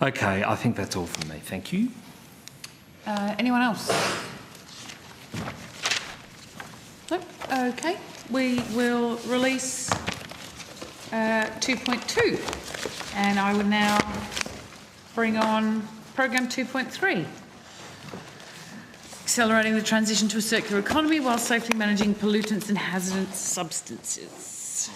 Okay, I think that's all from me. Thank you. Anyone else? No? Okay. We will release 2.2, and I will now bring on program 2.3. Accelerating the transition to a circular economy while safely managing pollutants and hazardous substances.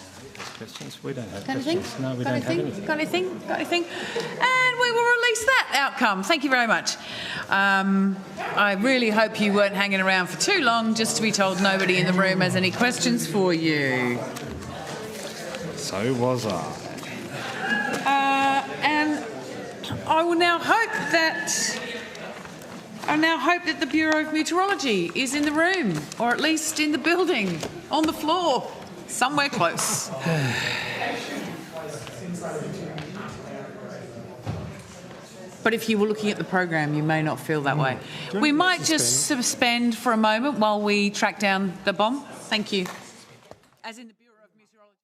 Questions? We don't have Got questions. anything? No, we don't have anything. Got anything? Got anything? And we will release that outcome. Thank you very much. I really hope you weren't hanging around for too long just to be told nobody in the room has any questions for you. So was I. And I will now hope that the Bureau of Meteorology is in the room, or at least in the building, on the floor, somewhere close. But if you were looking at the program, you may not feel that way. We might just suspend for a moment while we track down the bomb. Thank you. As in the Bureau of Meteorology.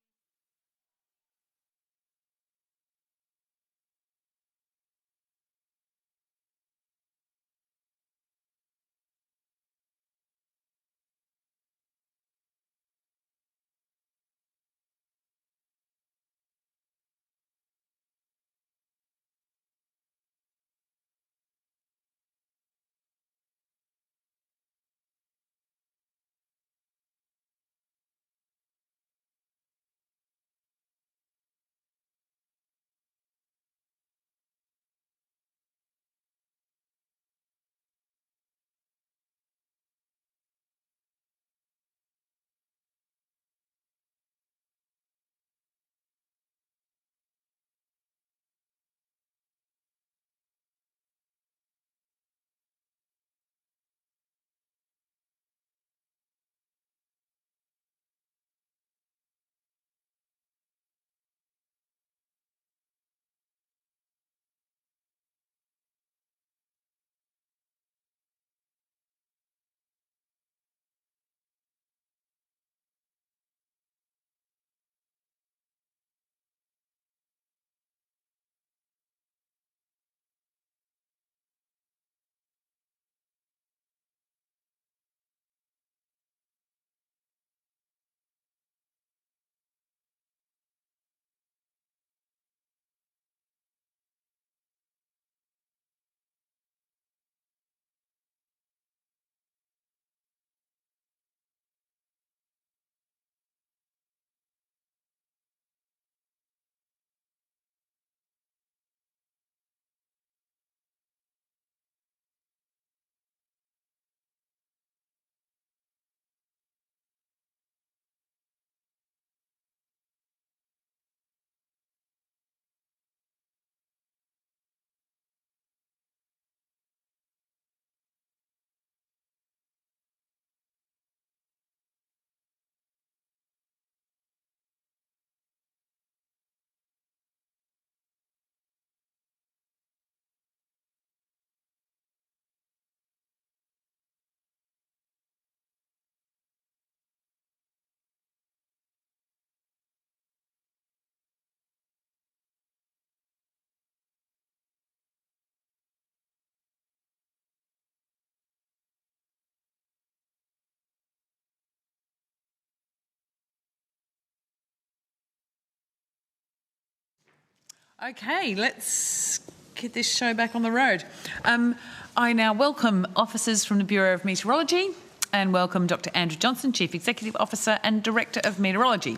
Okay, let's get this show back on the road. I now welcome officers from the Bureau of Meteorology and welcome Dr. Andrew Johnson, Chief Executive Officer and Director of Meteorology.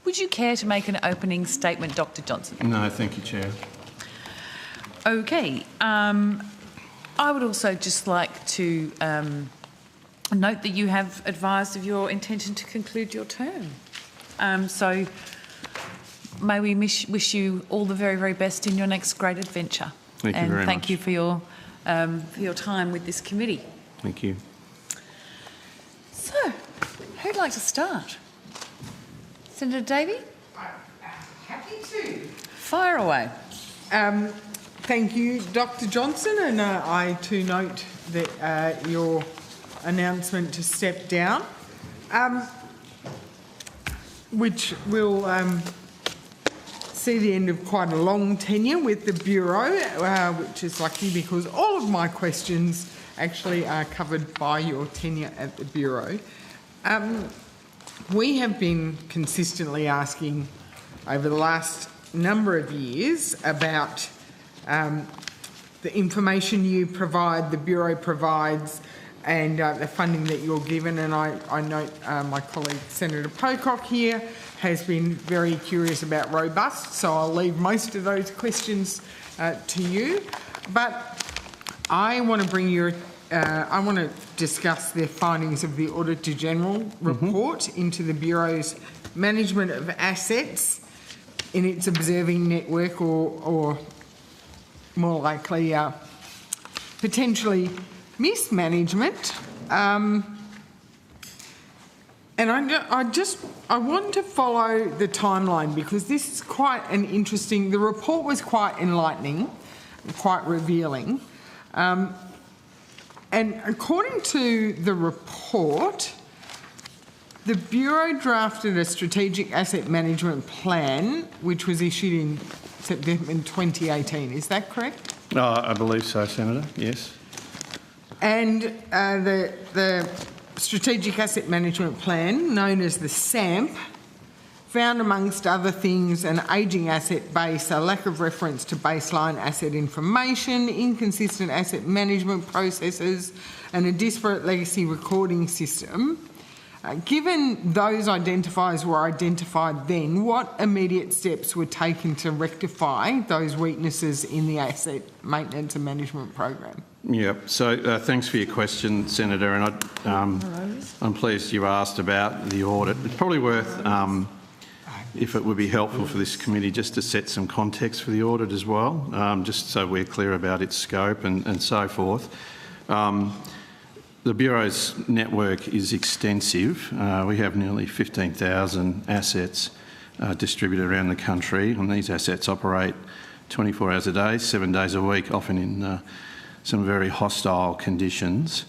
Would you care to make an opening statement, Dr. Johnson? No, thank you, Chair. Okay. I would also just like to note that you have advised of your intention to conclude your term. So may we wish you all the very, very best in your next great adventure. Thank you very much. And thank you for your time with this committee. Thank you. So, who'd like to start? Senator Davey? Happy to. Fire away. Thank you, Dr. Johnson, and I too note that your announcement to step down, which will see the end of quite a long tenure with the Bureau, which is lucky because all of my questions actually are covered by your tenure at the Bureau. We have been consistently asking over the last number of years about the information you provide, the Bureau provides, and the funding that you're given. And I note my colleague Senator Pocock here has been very curious about robust, so I'll leave most of those questions to you. But I want to bring you, I want to discuss the findings of the Auditor General report into the Bureau's management of assets in its observing network, or more likely potentially mismanagement. And I want to follow the timeline because this is quite an interesting, the report was quite enlightening, quite revealing. And according to the report, the Bureau drafted a strategic asset management plan, which was issued in September 2018. Is that correct? I believe so, Senator, yes. And the Strategic Asset Management Plan, known as the SAMP, found amongst other things an ageing asset base, a lack of reference to baseline asset information, inconsistent asset management processes, and a disparate legacy recording system. Given those identifiers were identified then, what immediate steps were taken to rectify those weaknesses in the asset maintenance and management program? Yeah, so thanks for your question, Senator, and I'm pleased you asked about the audit. It's probably worth, if it would be helpful for this committee, just to set some context for the audit as well, just so we're clear about its scope and so forth. The Bureau's network is extensive. We have nearly 15,000 assets distributed around the country, and these assets operate 24 hours a day, 7 days a week, often in some very hostile conditions.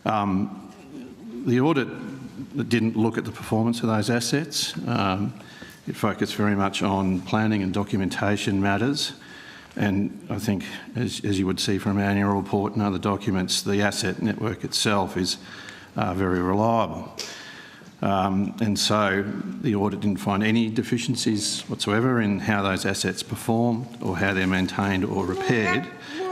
The audit didn't look at the performance of those assets. It focused very much on planning and documentation matters. And I think, as you would see from our annual report and other documents, the asset network itself is very reliable. And so the audit didn't find any deficiencies whatsoever in how those assets performed or how they're maintained or repaired.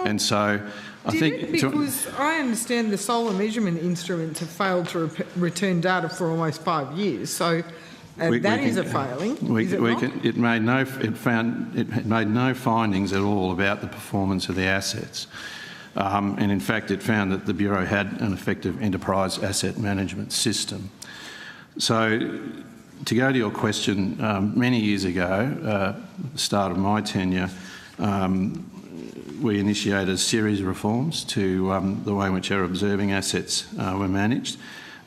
And so I think... Because I understand the solar measurement instruments have failed to return data for almost 5 years. So... that is a failing, is it not? It made no findings at all about the performance of the assets. And in fact, it found that the Bureau had an effective enterprise asset management system. So, to go to your question, many years ago, at the start of my tenure, we initiated a series of reforms to the way in which our observing assets were managed,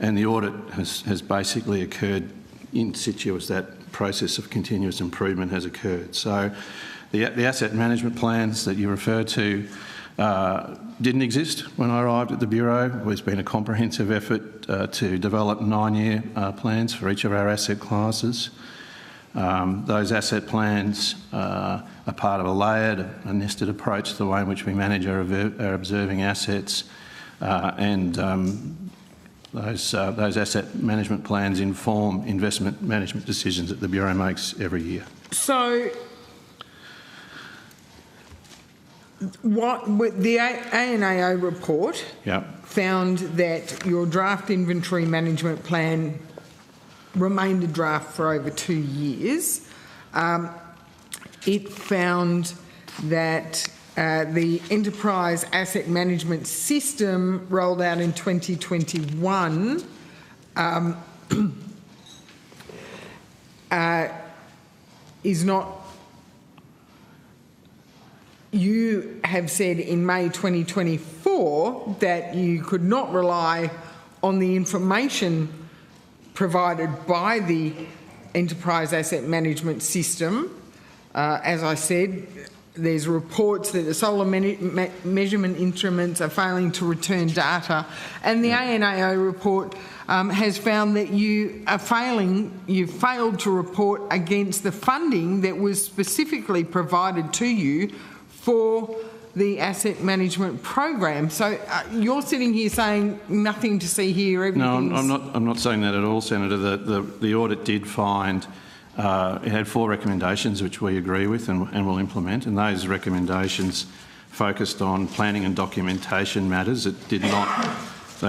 and the audit has basically occurred in situ as that process of continuous improvement has occurred. So the asset management plans that you refer to didn't exist when I arrived at the Bureau. There's been a comprehensive effort to develop 9-year plans for each of our asset classes. Those asset plans are part of a layered, a nested approach to the way in which we manage our observing assets, and those asset management plans inform investment management decisions that the Bureau makes every year. So, the ANAO report found that your draft inventory management plan remained a draft for over 2 years. It found that the enterprise asset management system rolled out in 2021 is not... You have said in May 2024 that you could not rely on the information provided by the enterprise asset management system. As I said, there's reports that the solar measurement instruments are failing to return data, and the ANAO report has found that you've failed to report against the funding that was specifically provided to you for the asset management program. So you're sitting here saying nothing to see here. Everything's... No, I'm not saying that at all, Senator. The audit did find it had 4 recommendations which we agree with and will implement, and those recommendations focused on planning and documentation matters. They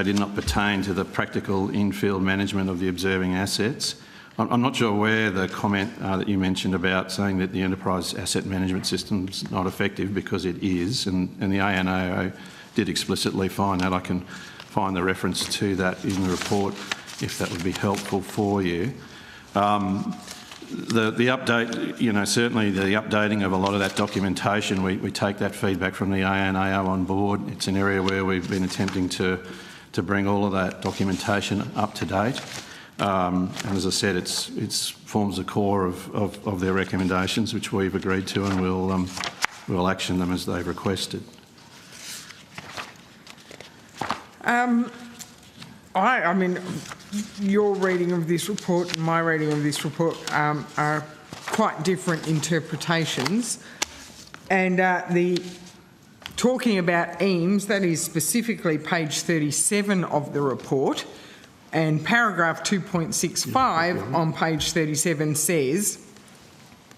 did not pertain to the practical in-field management of the observing assets. I'm not sure where the comment that you mentioned about saying that the enterprise asset management system is not effective, because it is, and the ANAO did explicitly find that. I can find the reference to that in the report if that would be helpful for you. The update, certainly the updating of a lot of that documentation, we take that feedback from the ANAO on board. It's an area where we've been attempting to bring all of that documentation up to date. And as I said, it forms the core of their recommendations, which we've agreed to, and we'll action them as they've requested. I mean, your reading of this report and my reading of this report are quite different interpretations. And talking about EAMS, that is specifically page 37 of the report, and paragraph 2.65 on page 37 says,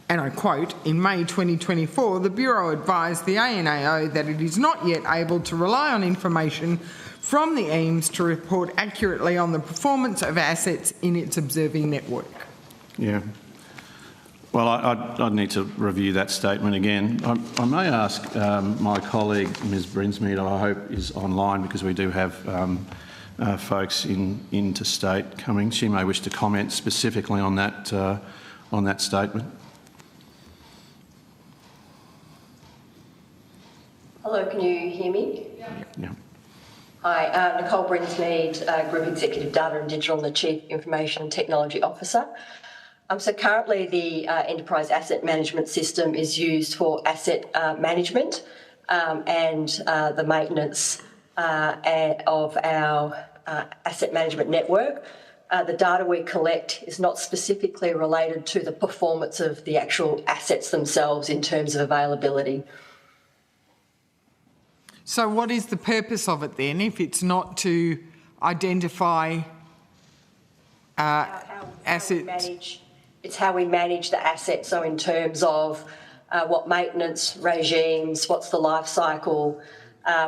and I quote, "In May 2024, the Bureau advised the ANAO that it is not yet able to rely on information from the EAMS to report accurately on the performance of assets in its observing network." Yeah. Well, I'd need to review that statement again. I may ask my colleague, Ms Brinsmead, I hope is online, because we do have folks interstate coming. She may wish to comment specifically on that statement. Hello, can you hear me? Yeah. Hi, Nicole Brinsmead, Group Executive Data and Digital and the Chief Information and Technology Officer. So currently the Enterprise Asset Management System is used for asset management and the maintenance of our asset management network. The data we collect is not specifically related to the performance of the actual assets themselves in terms of availability. So what is the purpose of it then, if it's not to identify assets? It's how we manage the assets, so in terms of what maintenance regimes, what's the life cycle,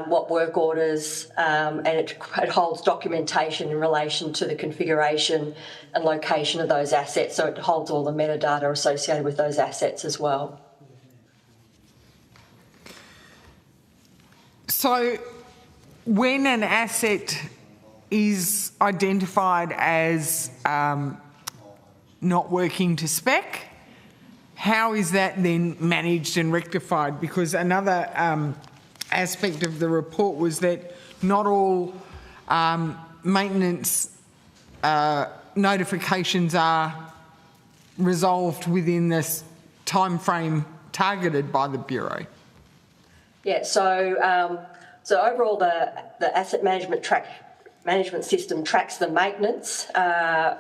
what work orders, and it holds documentation in relation to the configuration and location of those assets, so it holds all the metadata associated with those assets as well. So when an asset is identified as not working to spec, how is that then managed and rectified? Because another aspect of the report was that not all maintenance notifications are resolved within this time frame targeted by the Bureau. Yeah, so overall the asset management system tracks the maintenance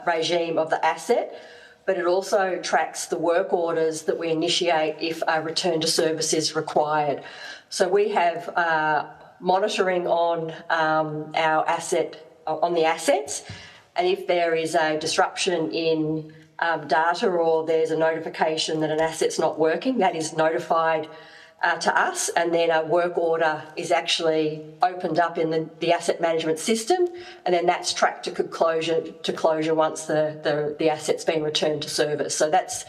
regime of the asset, but it also tracks the work orders that we initiate if a return to service is required. So we have monitoring on our the assets, and if there is a disruption in data or there's a notification that an asset's not working, that is notified to us, and then a work order is actually opened up in the asset management system, and then that's tracked to closure once the asset's been returned to service. So that's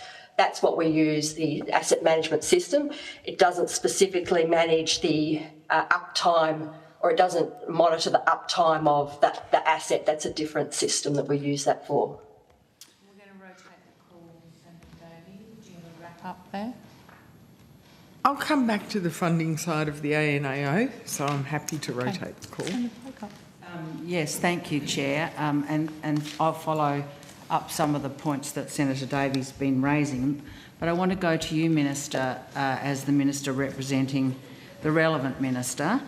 what we use, the asset management system. It doesn't specifically manage the uptime, or it doesn't monitor the uptime of the asset. That's a different system that we use that for. We're going to rotate the call, Senator Davey. Do you want to wrap up there? I'll come back to the funding side of the ANAO, so I'm happy to rotate the call. Yes, thank you, Chair, and I'll follow up some of the points that Senator Davies been raising. But I want to go to you, Minister, as the Minister representing the relevant Minister.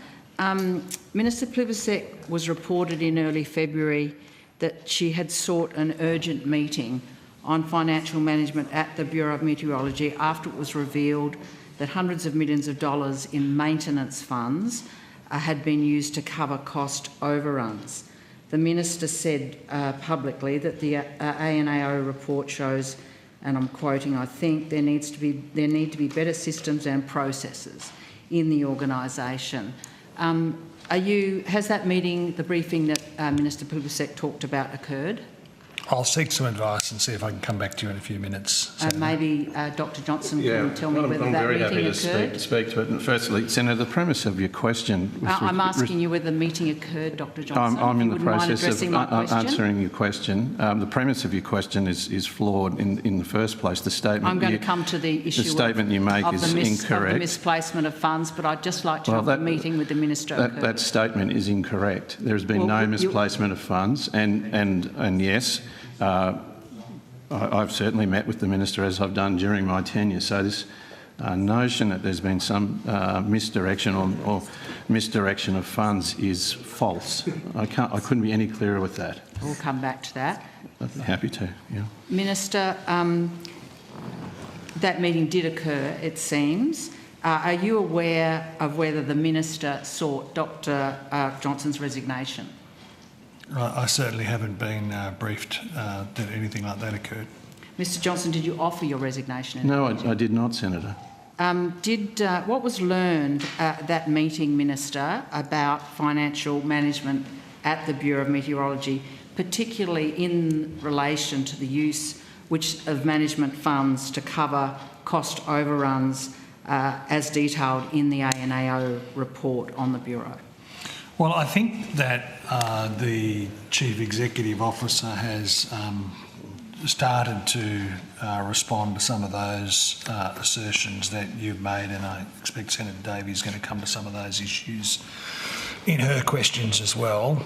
Minister Plibersek was reported in early February that she had sought an urgent meeting on financial management at the Bureau of Meteorology after it was revealed that hundreds of millions of dollars in maintenance funds had been used to cover cost overruns. The Minister said publicly that the ANAO report shows, and I'm quoting, I think, there need to be better systems and processes in the organisation. Has that meeting, the briefing that Minister Plibersek talked about, occurred? I'll seek some advice and see if I can come back to you in a few minutes. Maybe Dr Johnson can tell me whether that meeting occurred. I'm very happy to speak to it. And firstly, Senator, the premise of your question... I'm asking you whether the meeting occurred, Dr Johnson. I'm in the process of answering your question. The premise of your question is flawed in the first place. The statement... I'm going to come to the issue you make is incorrect. Of the misplacement of funds, but I'd just like to have a meeting with the Minister. That statement is incorrect. There has been no misplacement of funds, and yes... I've certainly met with the Minister, as I've done during my tenure, so this notion that there's been some misdirection or misdirection of funds is false. I couldn't be any clearer with that. We'll come back to that. I'd be happy to, yeah. Minister, that meeting did occur, it seems. Are you aware of whether the Minister sought Dr Johnson's resignation? I certainly haven't been briefed that anything like that occurred. Mr Johnson, did you offer your resignation? No, I did not, Senator. What was learned at that meeting, Minister, about financial management at the Bureau of Meteorology, particularly in relation to the use of management funds to cover cost overruns as detailed in the ANAO report on the Bureau? Well, I think that the Chief Executive Officer has started to respond to some of those assertions that you've made, and I expect Senator Davey is going to come to some of those issues in her questions as well.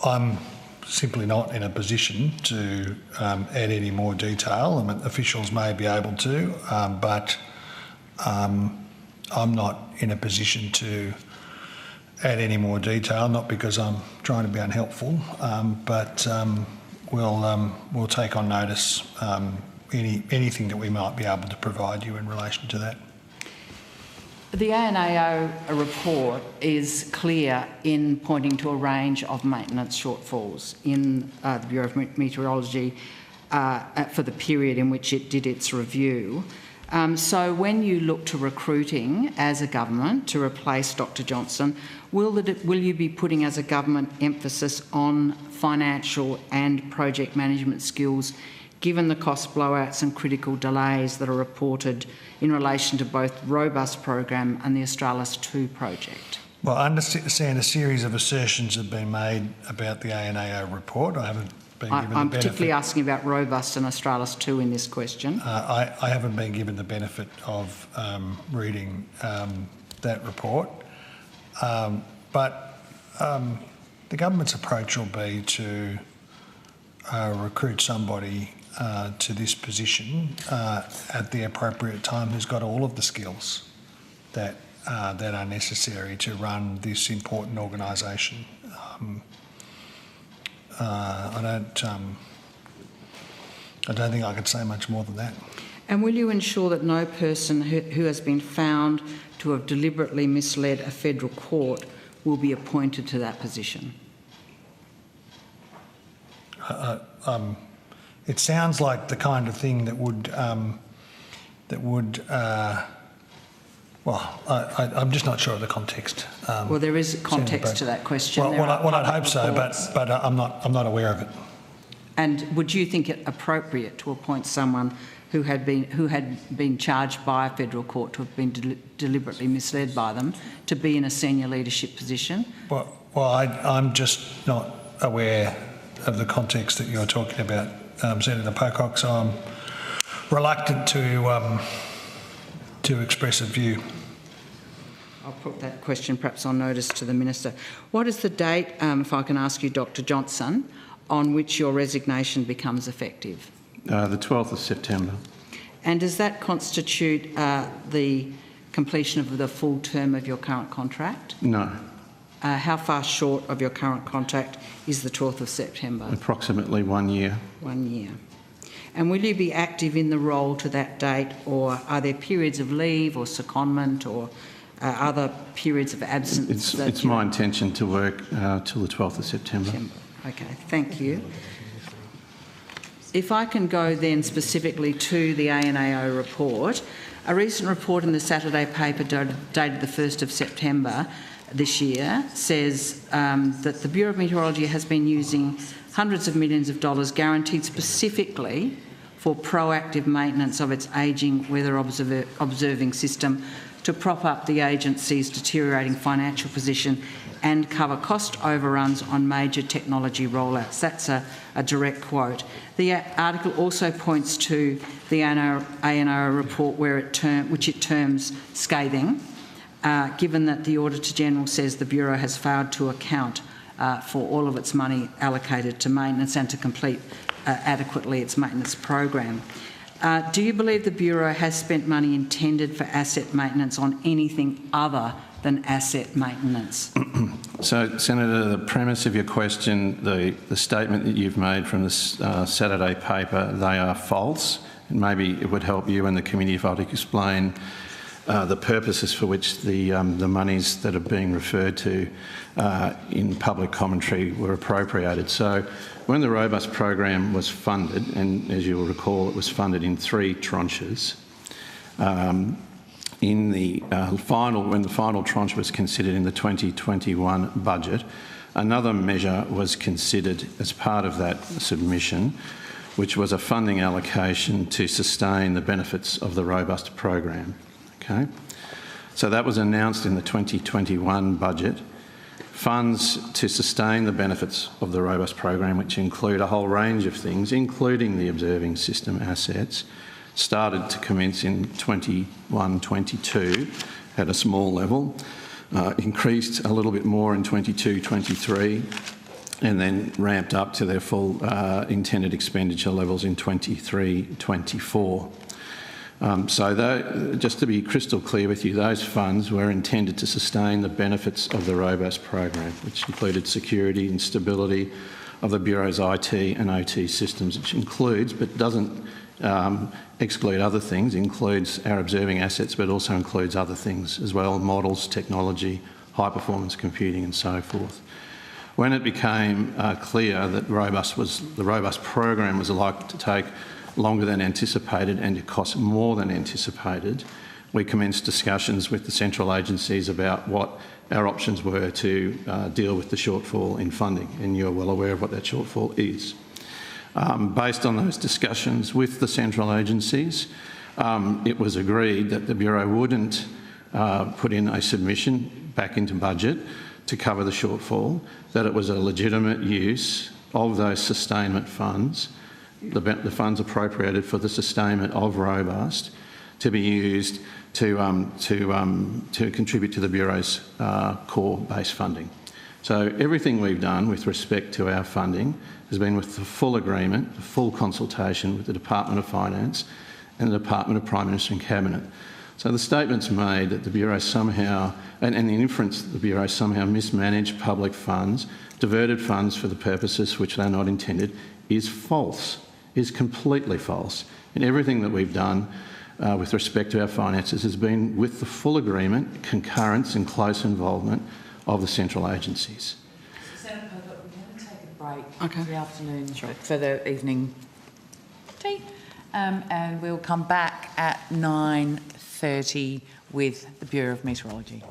I'm simply not in a position to add any more detail. I mean, officials may be able to, but I'm not in a position to add any more detail, not because I'm trying to be unhelpful, but we'll take on notice anything that we might be able to provide you in relation to that. The ANAO report is clear in pointing to a range of maintenance shortfalls in the Bureau of Meteorology for the period in which it did its review. So when you look to recruiting as a government to replace Dr Johnson, will you be putting as a government emphasis on financial and project management skills, given the cost blowouts and critical delays that are reported in relation to both the Robust program and the Australis 2 project? Well, I understand a series of assertions have been made about the ANAO report. I haven't been given the benefit. I'm particularly asking about Robust and Australis 2 in this question. I haven't been given the benefit of reading that report. But the government's approach will be to recruit somebody to this position at the appropriate time who's got all of the skills that are necessary to run this important organisation. I don't think I could say much more than that. And will you ensure that no person who has been found to have deliberately misled a federal court will be appointed to that position? It sounds like the kind of thing that would well, I'm just not sure of the context. Well, there is context to that question. Well, I'd hope so, but I'm not aware of it. And would you think it appropriate to appoint someone who had been charged by a federal court to have been deliberately misled by them to be in a senior leadership position? Well, I'm just not aware of the context that you're talking about, Senator Pocock, so I'm reluctant to express a view. I'll put that question perhaps on notice to the Minister. What is the date, if I can ask you, Dr Johnson, on which your resignation becomes effective? The 12th of September. And does that constitute the completion of the full term of your current contract? No. How far short of your current contract is the 12th of September? Approximately 1 year. 1 year. And will you be active in the role to that date, or are there periods of leave or secondment or other periods of absence? It's my intention to work till the 12th of September. Okay, thank you. If I can go then specifically to the ANAO report, a recent report in the Saturday paper dated the 1st of September this year says that the Bureau of Meteorology has been using hundreds of millions of dollars guaranteed specifically for proactive maintenance of its ageing weather observing system to prop up the agency's deteriorating financial position and cover cost overruns on major technology rollouts. That's a direct quote. The article also points to the ANO report which it terms scathing, given that the Auditor-General says the Bureau has failed to account for all of its money allocated to maintenance and to complete adequately its maintenance program. Do you believe the Bureau has spent money intended for asset maintenance on anything other than asset maintenance? So, Senator, the premise of your question, the statement that you've made from the Saturday paper, they are false. And maybe it would help you and the committee if I could explain the purposes for which the monies that are being referred to in public commentary were appropriated. So when the Robust program was funded, and as you will recall, it was funded in 3 tranches, when the final tranche was considered in the 2021 budget, another measure was considered as part of that submission, which was a funding allocation to sustain the benefits of the Robust program. Okay, so that was announced in the 2021 budget. Funds to sustain the benefits of the Robust program, which include a whole range of things, including the observing system assets, started to commence in 21-22 at a small level, increased a little bit more in 22-23, and then ramped up to their full intended expenditure levels in 23-24. Just to be crystal clear with you, those funds were intended to sustain the benefits of the Robust program, which included security and stability of the Bureau's IT and OT systems, which includes, but doesn't exclude other things, includes our observing assets, but also includes other things as well, models, technology, high-performance computing and so forth. When it became clear that the Robust program was likely to take longer than anticipated and to cost more than anticipated, we commenced discussions with the central agencies about what our options were to deal with the shortfall in funding, and you're well aware of what that shortfall is. Based on those discussions with the central agencies, it was agreed that the Bureau wouldn't put in a submission back into budget to cover the shortfall, that it was a legitimate use of those sustainment funds, the funds appropriated for the sustainment of Robust, to be used to contribute to the Bureau's core base funding. So everything we've done with respect to our funding has been with the full agreement, the full consultation with the Department of Finance and the Department of Prime Minister and Cabinet. So the statements made that the Bureau somehow, and the inference that the Bureau somehow mismanaged public funds, diverted funds for the purposes which they're not intended, is false, is completely false. And everything that we've done with respect to our finances has been with the full agreement, concurrence and close involvement of the central agencies. Senator, we're going to take a break for the afternoon, for the evening tea, and we'll come back at 9:30 with the Bureau of Meteorology.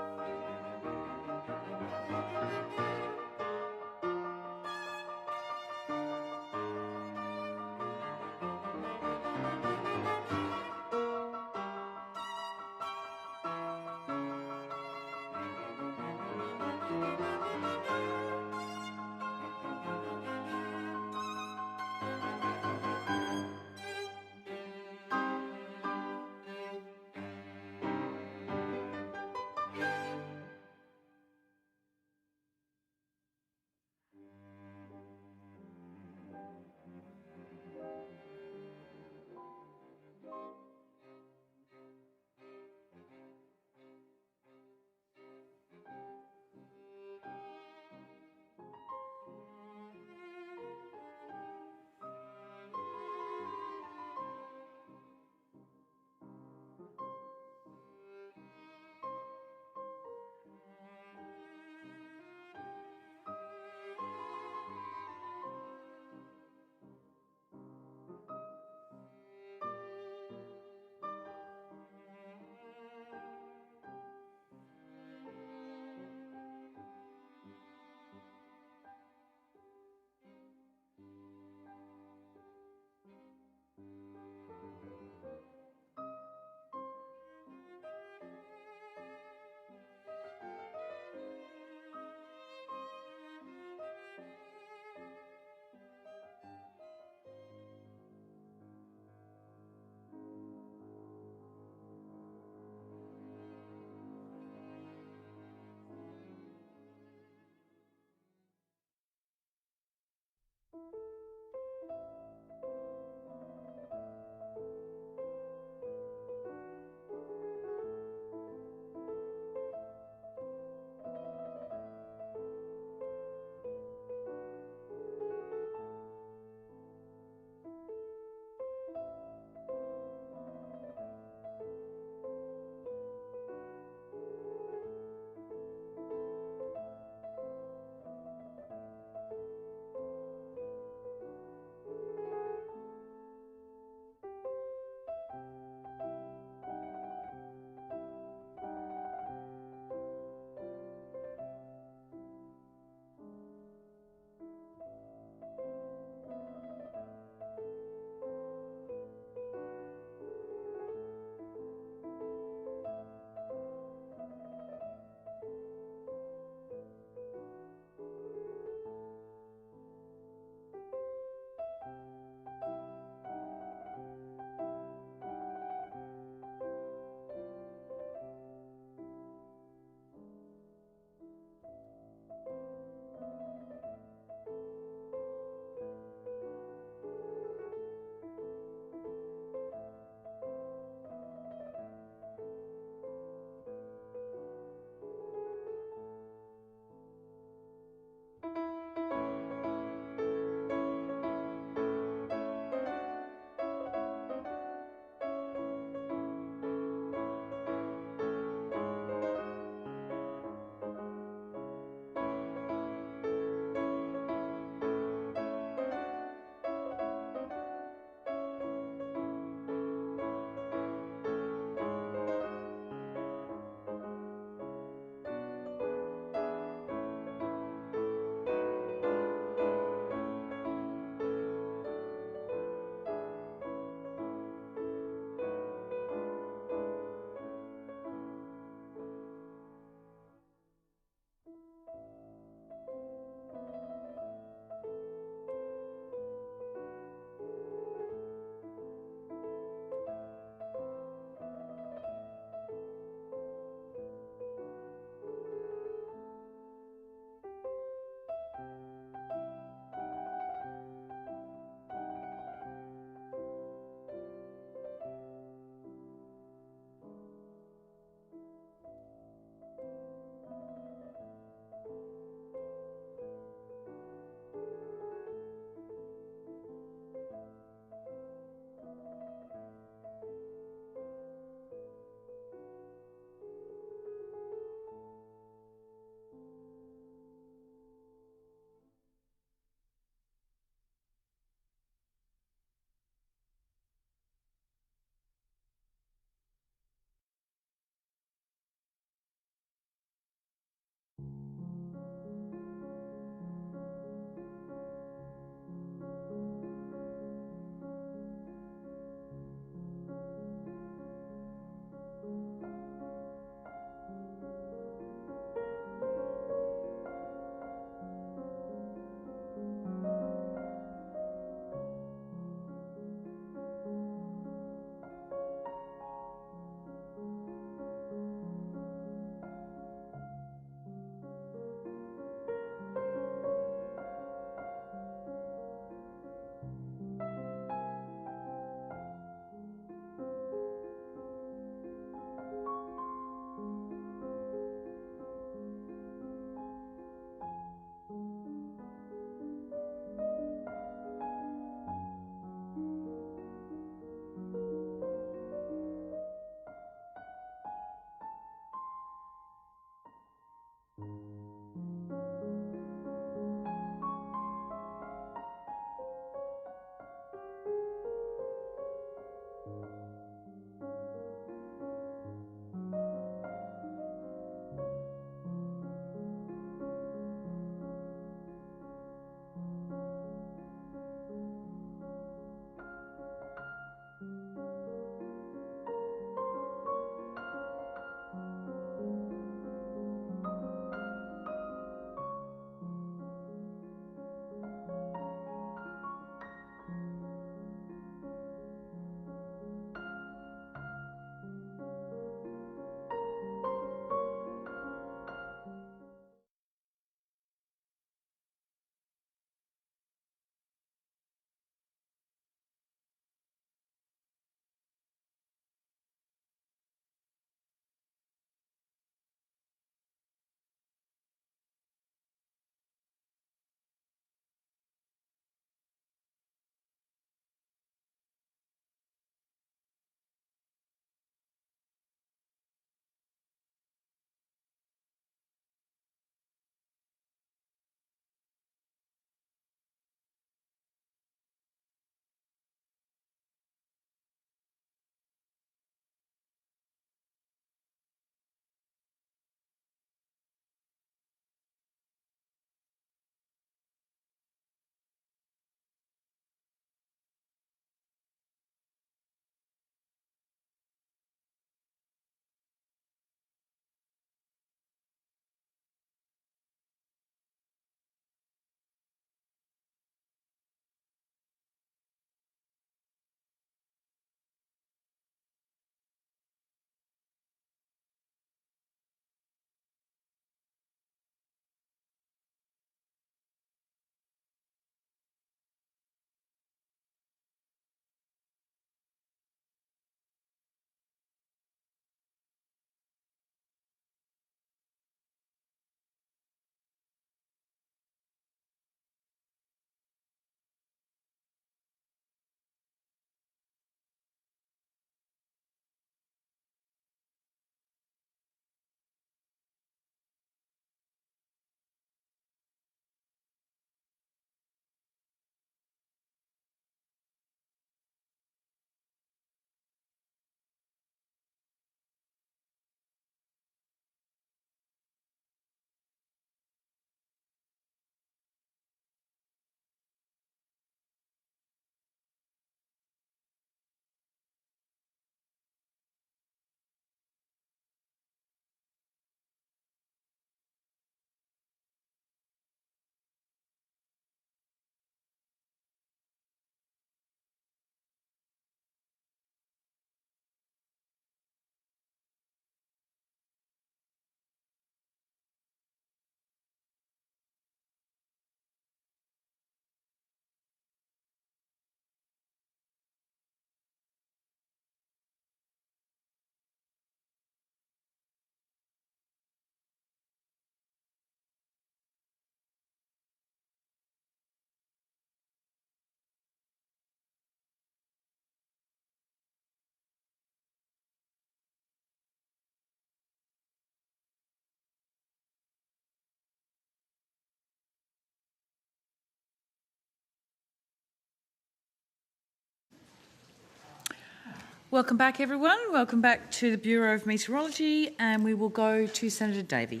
Welcome back, everyone. Welcome back to the Bureau of Meteorology, and we will go to Senator Davey.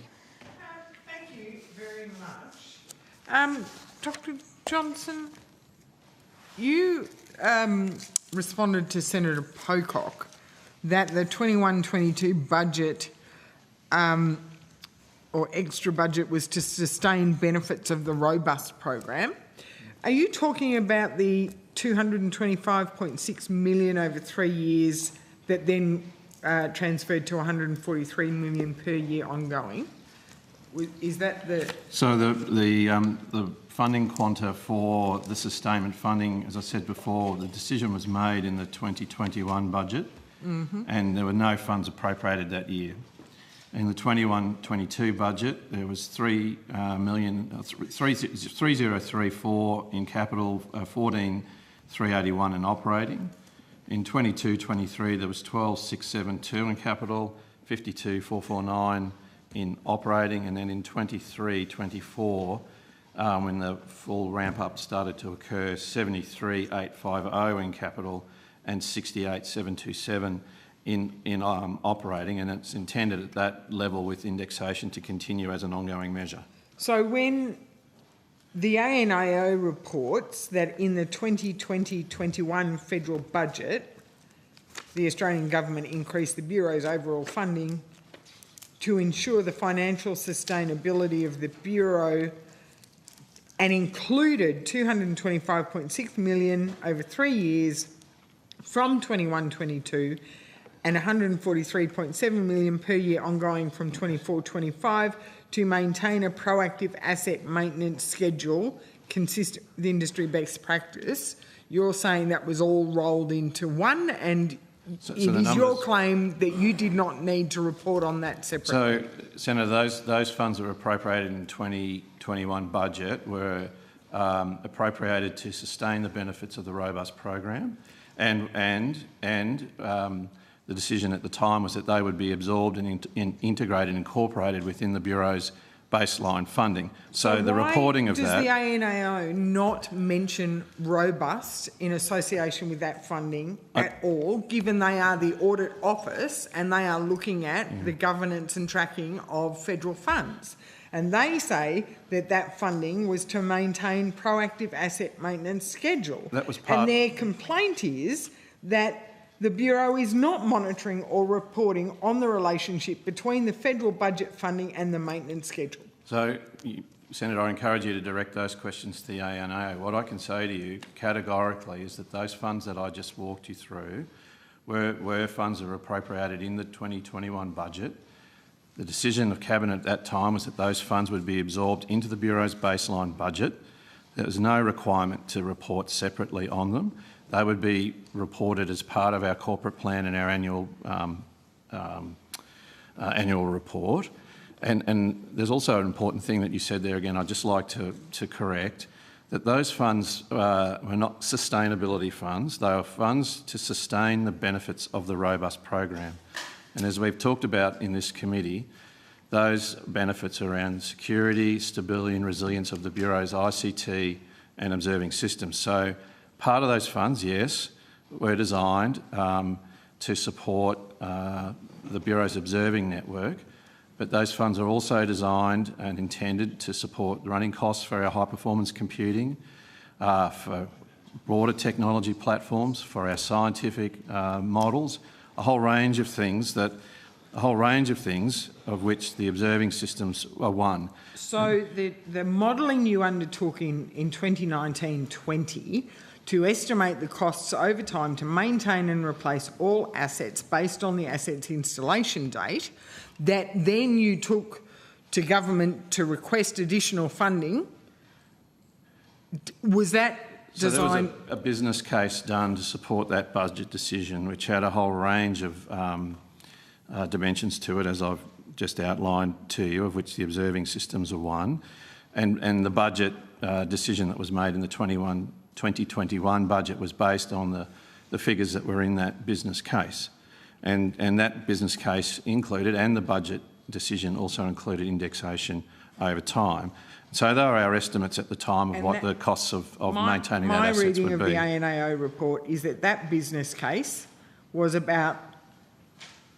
Thank you very much. Dr. Johnson, you responded to Senator Pocock that the 21-22 budget or extra budget was to sustain benefits of the robust program. Are you talking about the 225.6 million over 3 years that then transferred to 143 million per year ongoing? Is that the... So the funding quanta for the sustainment funding, as I said before, the decision was made in the 2021 budget, and there were no funds appropriated that year. In the 21-22 budget, there was 3034 in capital, 14,381 in operating. In 22-23, there was 12,672 in capital, 52,449 in operating, and then in 23-24, when the full ramp up started to occur, 73,850 in capital and 68,727 in operating, and it's intended at that level with indexation to continue as an ongoing measure. So when the ANAO reports that in the 2020-21 federal budget, the Australian government increased the Bureau's overall funding to ensure the financial sustainability of the Bureau and included 225.6 million over 3 years from 21-22 and 143.7 million per year ongoing from 24-25 to maintain a proactive asset maintenance schedule consistent with industry best practice. You're saying that was all rolled into one, and it is your claim that you did not need to report on that separately. So, Senator, those funds that were appropriated in the 2021 budget were appropriated to sustain the benefits of the robust program, and the decision at the time was that they would be absorbed and integrated and incorporated within the Bureau's baseline funding. So the reporting of that... Does the ANAO not mention robust in association with that funding at all, given they are the audit office and they are looking at the governance and tracking of federal funds? And they say that that funding was to maintain proactive asset maintenance schedule. That was part... And their complaint is that the Bureau is not monitoring or reporting on the relationship between the federal budget funding and the maintenance schedule. So, Senator, I encourage you to direct those questions to the ANAO. What I can say to you categorically is that those funds that I just walked you through were funds that were appropriated in the 2021 budget. The decision of Cabinet at that time was that those funds would be absorbed into the Bureau's baseline budget. There was no requirement to report separately on them. They would be reported as part of our corporate plan and our annual report. And there's also an important thing that you said there again, I'd just like to correct, that those funds were not sustainability funds. They were funds to sustain the benefits of the robust program. And as we've talked about in this committee, those benefits around security, stability and resilience of the Bureau's ICT and observing systems. So part of those funds, yes, were designed to support the Bureau's observing network, but those funds are also designed and intended to support running costs for our high-performance computing, for broader technology platforms, for our scientific models, a whole range of things of which the observing systems are one. So the modelling you undertook in 2019-20 to estimate the costs over time to maintain and replace all assets based on the asset's installation date, that then you took to government to request additional funding, was that designed... So there was a business case done to support that budget decision, which had a whole range of dimensions to it, as I've just outlined to you, of which the observing systems are one. And the budget decision that was made in the 2021 budget was based on the figures that were in that business case. And that business case included, and the budget decision also included, indexation over time. So they were our estimates at the time of what the costs of maintaining that assets would be. My reading of the ANAO report is that that business case was about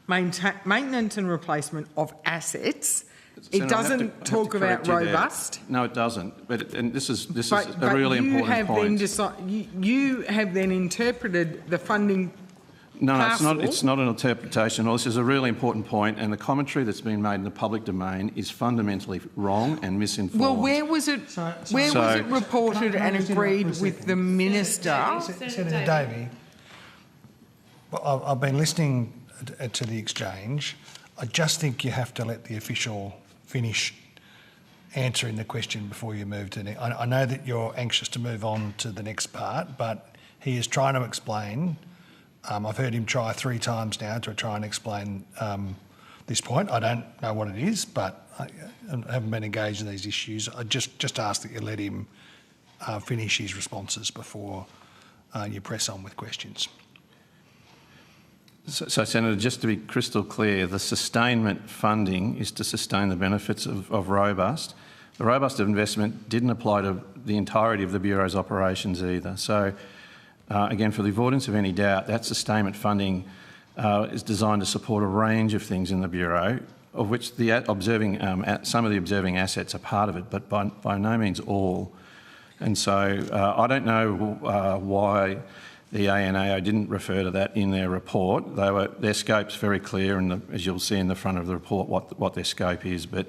maintenance and replacement of assets. Senator, It doesn't talk about robust. No, it doesn't. But this is But a really you important have point. you have then interpreted the funding. No, parcel. it's not an interpretation. Well, this is a really important point, and the commentary that's been made in the public domain is fundamentally wrong and misinformed. Well, where was it? Where was it reported and agreed with the minister? Senator Davey, well, I've been listening to the exchange. I just think you have to let the official finish answering the question before you move to the next. I know that you're anxious to move on to the next part, but he is trying to explain. I've heard him try 3 times now to try and explain this point. I don't know what it is, but I haven't been engaged in these issues. I just ask that you let him finish his responses before you press on with questions. So, Senator, just to be crystal clear, the sustainment funding is to sustain the benefits of robust. The robust investment didn't apply to the entirety of the Bureau's operations either. So, again, for the avoidance of any doubt, that sustainment funding is designed to support a range of things in the Bureau, of which the some of the observing assets are part of it, but by no means all. And so I don't know why the ANAO didn't refer to that in their report. Their scope's very clear, and as you'll see in the front of the report what their scope is. But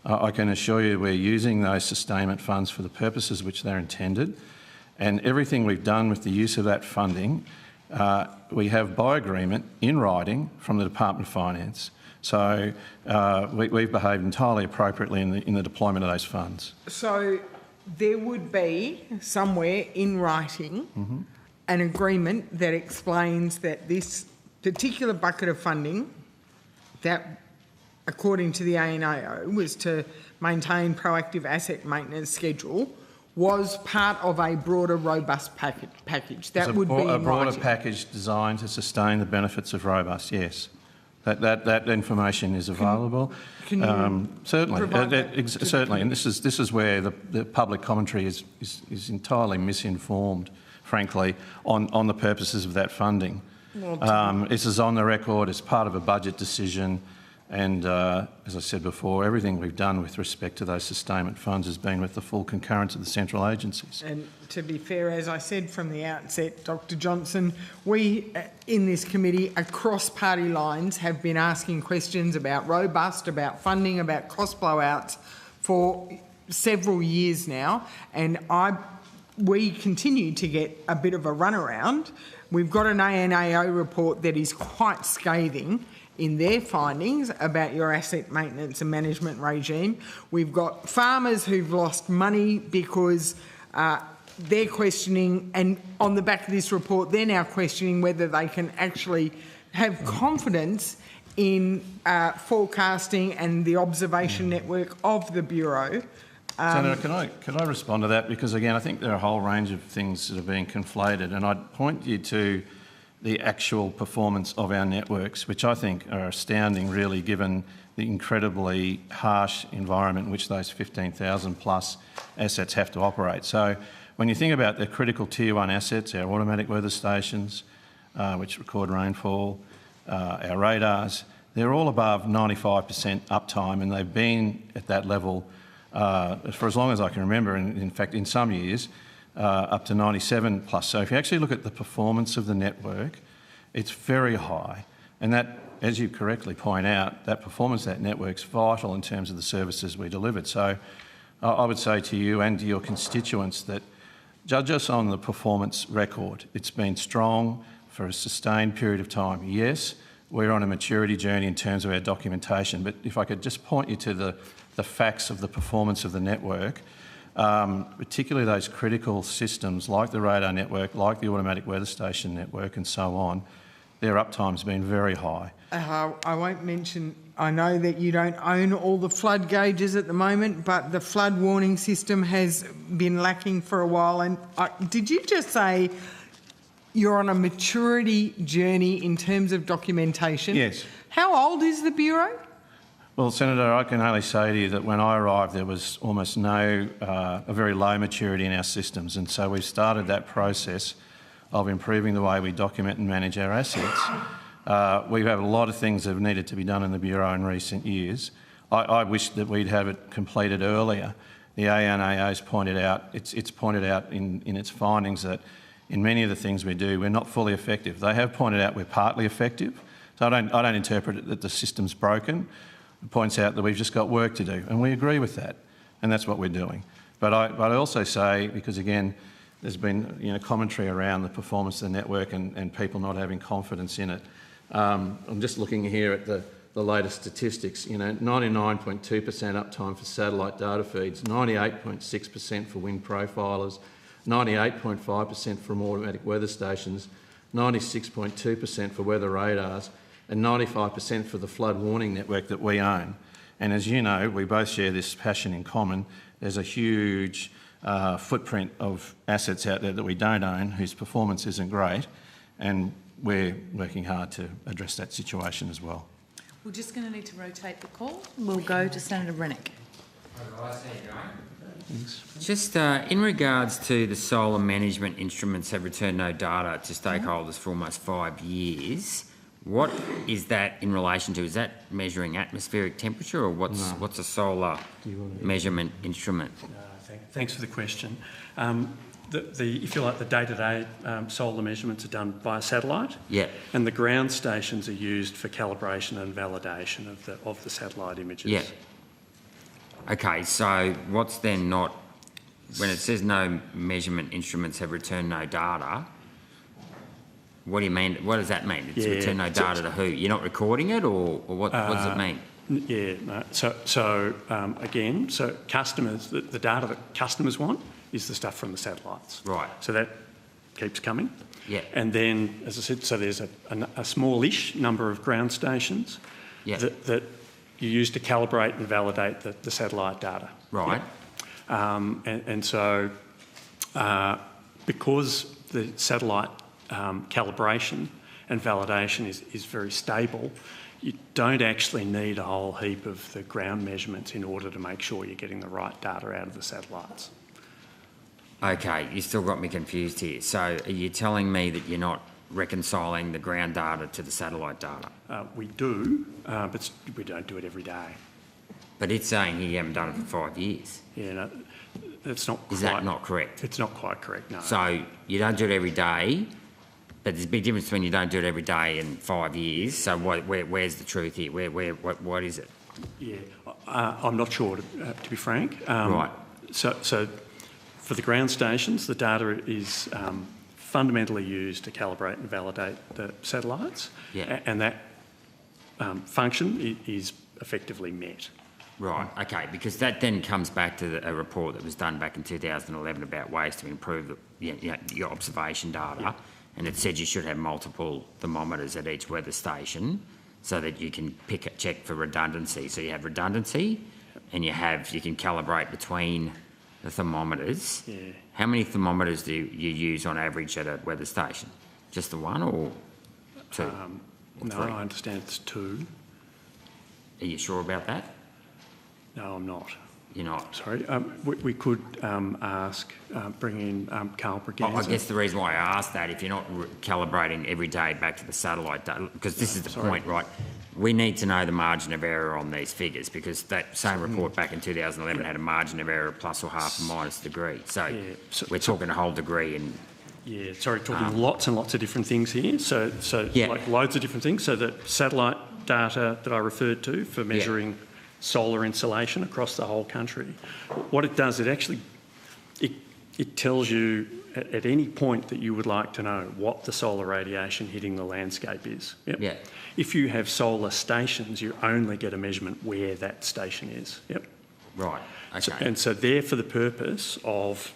I can assure you we're using those sustainment funds for the purposes which they're intended. And everything we've done with the use of that funding, we have by agreement in writing from the Department of Finance. So we've behaved entirely appropriately in the deployment of those funds. So there would be somewhere in writing an agreement that explains that this particular bucket of funding that, according to the ANAO, was to maintain proactive asset maintenance schedule was part of a broader, robust package. That would be a broader writing. package designed to sustain the benefits of robust, yes. That information is available. Can you certainly, certainly, and this is where the public commentary is entirely misinformed, frankly, on the purposes of that funding. This is on the record. It's part of a budget decision, and as I said before, everything we've done with respect to those sustainment funds has been with the full concurrence of the central agencies. And to be fair, as I said from the outset, Dr Johnson, we in this committee across party lines have been asking questions about robust, about funding, about cost blowouts for several years now, and we continue to get a bit of a runaround. We've got an ANAO report that is quite scathing in their findings about your asset maintenance and management regime. We've got farmers who've lost money because they're questioning, and on the back of this report, they're now questioning whether they can actually have confidence in forecasting and the observation network of the Bureau. Senator, can I respond to that? Because again, I think there are a whole range of things that are being conflated, and I'd point you to the actual performance of our networks, which I think are astounding, really, given the incredibly harsh environment in which those 15,000 plus assets have to operate. So when you think about the critical Tier 1 assets, our automatic weather stations, which record rainfall, our radars, they're all above 95% uptime, and they've been at that level for as long as I can remember, and in fact in some years up to 97 plus. So if you actually look at the performance of the network, it's very high, and that, as you correctly point out, that performance of that network's vital in terms of the services we delivered. So I would say to you and to your constituents that judge us on the performance record. It's been strong for a sustained period of time. Yes, we're on a maturity journey in terms of our documentation, but if I could just point you to the facts of the performance of the network, particularly those critical systems like the radar network, like the automatic weather station network and so on, their uptime's been very high. I won't mention, I know that you don't own all the flood gauges at the moment, but the flood warning system has been lacking for a while. And did you just say you're on a maturity journey in terms of documentation? Yes. How old is the Bureau? Well, Senator, I can only say to you that when I arrived there was almost a very low maturity in our systems, and so we started that process of improving the way we document and manage our assets. We have a lot of things that have needed to be done in the Bureau in recent years. I wish that we'd have it completed earlier. The ANAO has pointed out, it's pointed out in its findings that in many of the things we do, we're not fully effective. They have pointed out we're partly effective. So I don't interpret it that the system's broken. It points out that we've just got work to do, and we agree with that, and that's what we're doing. But I also say, because again, there's been commentary around the performance of the network and people not having confidence in it. I'm just looking here at the latest statistics. 99.2% uptime for satellite data feeds, 98.6% for wind profilers, 98.5% from automatic weather stations, 96.2% for weather radars, and 95% for the flood warning network that we own. And as you know, we both share this passion in common. There's a huge footprint of assets out there that we don't own, whose performance isn't great, and we're working hard to address that situation as well. We're just going to need to rotate the call. We'll go to Senator Rennick. Just in regards to the solar management instruments have returned no data to stakeholders for almost 5 years. What is that in relation to? Is that measuring atmospheric temperature, or what's a solar measurement instrument? Thanks for the question. If you like, the day-to-day solar measurements are done via satellite. Yeah. And the ground stations are used for calibration and validation of the satellite images. Yeah. Okay, so what's then not, when it says no measurement instruments have returned no data, what do you mean? What does that mean? It's returned no data to who? You're not recording it, or what does it mean? Yeah, no. So customers, the data that customers want is the stuff from the satellites. Right. So that keeps coming. Yeah. And then, as I said, so there's a smallish number of ground stations that you use to calibrate and validate the satellite data. Right. Yeah. So because the satellite calibration and validation is very stable, you don't actually need a whole heap of the ground measurements in order to make sure you're getting the right data out of the satellites. Okay, you still got me confused here. So are you telling me that you're not reconciling the ground data to the satellite data? We do, but we don't do it every day. But it's saying here you haven't done it for 5 years. Yeah, no, that's not quite... Is that not correct? It's not quite correct, no. So you don't do it every day, but there's a big difference between you don't do it every day and 5 years. So where's the truth here? What is it? Yeah, I'm not sure, to be frank. Right. So for the ground stations, the data is fundamentally used to calibrate and validate the satellites, and that function is effectively met. Right, okay, because that then comes back to a report that was done back in 2011 about ways to improve your observation data, and it said you should have multiple thermometers at each weather station so that you can check for redundancy. So you have redundancy, and you can calibrate between the thermometers. Yeah. How many thermometers do you use on average at a weather station? Just the one or two? Or no, three? I understand it's 2. Are you sure about that? No, I'm not. You're not? Sorry. We could bring in Carl Braganza. I guess the reason why I asked that, if you're not calibrating every day back to the satellite data, because this is the point, right? We need to know the margin of error on these figures, because that same report back in 2011 had a margin of error of plus or half a minus degree. So we're talking a whole degree. And yeah, sorry, talking lots and lots of different things here. So like loads of different things. So the satellite data that I referred to for measuring solar insolation across the whole country, what it does, it tells you at any point that you would like to know what the solar radiation hitting the landscape is. Yep. Yeah. If you have solar stations, you only get a measurement where that station is. Yep. Right. Okay. So they're for the purpose of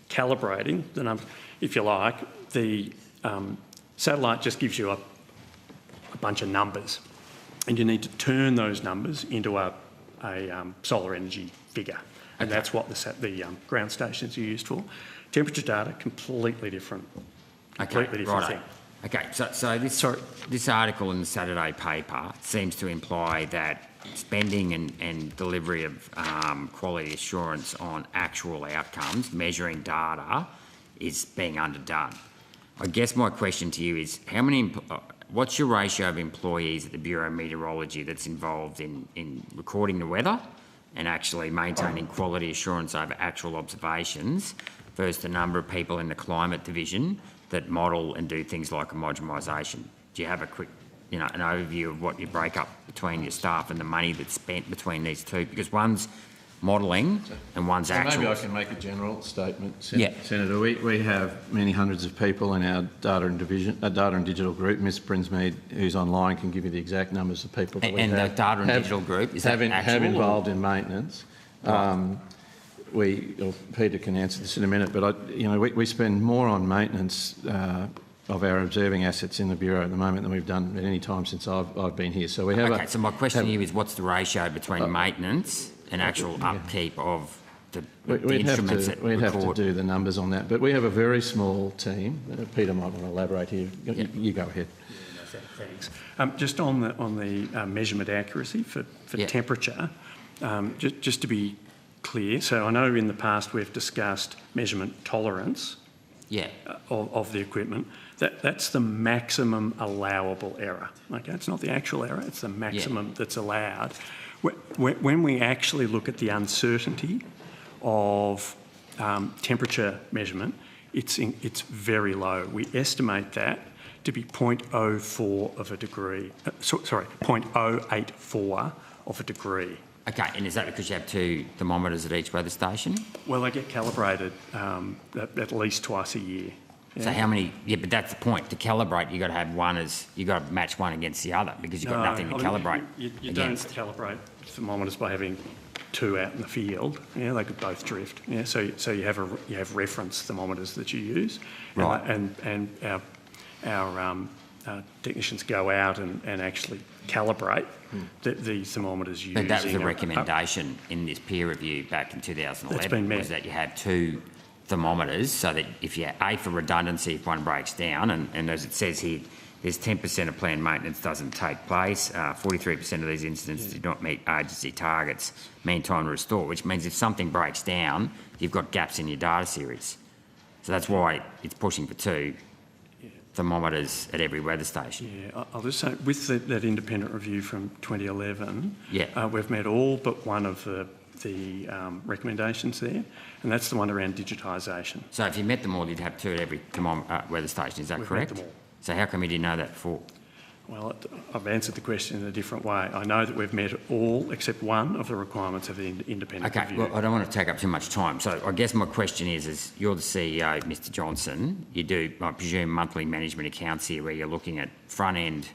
calibrating the number. If you like, the satellite just gives you a bunch of numbers, and you need to turn those numbers into a solar energy figure, and that's what the ground stations are used for. Temperature data, completely different. Completely different thing. Okay, so this article in the Saturday paper seems to imply that spending and delivery of quality assurance on actual outcomes, measuring data, is being underdone. I guess my question to you is, what's your ratio of employees at the Bureau of Meteorology that's involved in recording the weather and actually maintaining quality assurance over actual observations versus the number of people in the climate division that model and do things like homogenisation? Do you have a quick, an overview of what you break up between your staff and the money that's spent between these two? Because one's modelling and one's actual. Maybe I can make a general statement, Senator. We have many hundreds of people in our data and digital group. Ms Brinsmead, who's online, can give you the exact numbers of people that we have. And the data and digital group, is that actual? Have involved in maintenance. Right. Peter can answer this in a minute, but we spend more on maintenance of our observing assets in the Bureau at the moment than we've done at any time since I've been here. So we have. Okay, so my question to you is, what's the ratio between maintenance and actual upkeep of the instruments that record? We'd have to do the numbers on that, but we have a very small team. Peter might want to elaborate here. You go ahead. Thanks. Just on the measurement accuracy for temperature, just to be clear, so I know in the past we've discussed measurement tolerance of the equipment. That's the maximum allowable error. Okay, it's not the actual error, it's the maximum that's allowed. When we actually look at the uncertainty of temperature measurement, it's very low. We estimate that to be 0.04 of a degree. 0.084 of a degree. Okay, and is that because you have two thermometers at each weather station? Well, they get calibrated at least twice a year. Yeah. So how many? Yeah, but that's the point. To calibrate, you've got to have you've got to match one against the other because you've got nothing to calibrate you against. Don't calibrate thermometers by having two out in the field. Yeah, they could both drift. Yeah, so you have reference thermometers that you use, right? And our technicians go out and actually calibrate the thermometers using. But that was the recommendation in this peer review back in 2011, was that you have two thermometers so that if you, for redundancy, if one breaks down, and as it says here, there's 10% of planned maintenance doesn't take place, 43% of these incidents did not meet agency targets, mean time to restore, which means if something breaks down, you've got gaps in your data series. So that's why it's pushing for two thermometers at every weather station. Yeah, I'll just say, with that independent review from 2011, we've met all but one of the recommendations there, and that's the one around digitisation. So if you met them all, you'd have two at every weather station, is that correct? Met them all. So how come you didn't know that before? Well, I've answered the question in a different way. I know that we've met all except one of the requirements of the independent review. Okay, well, I don't want to take up too much time. So I guess my question is you're the CEO, Mr Johnson. You do, I presume, monthly management accounts here where you're looking at front end,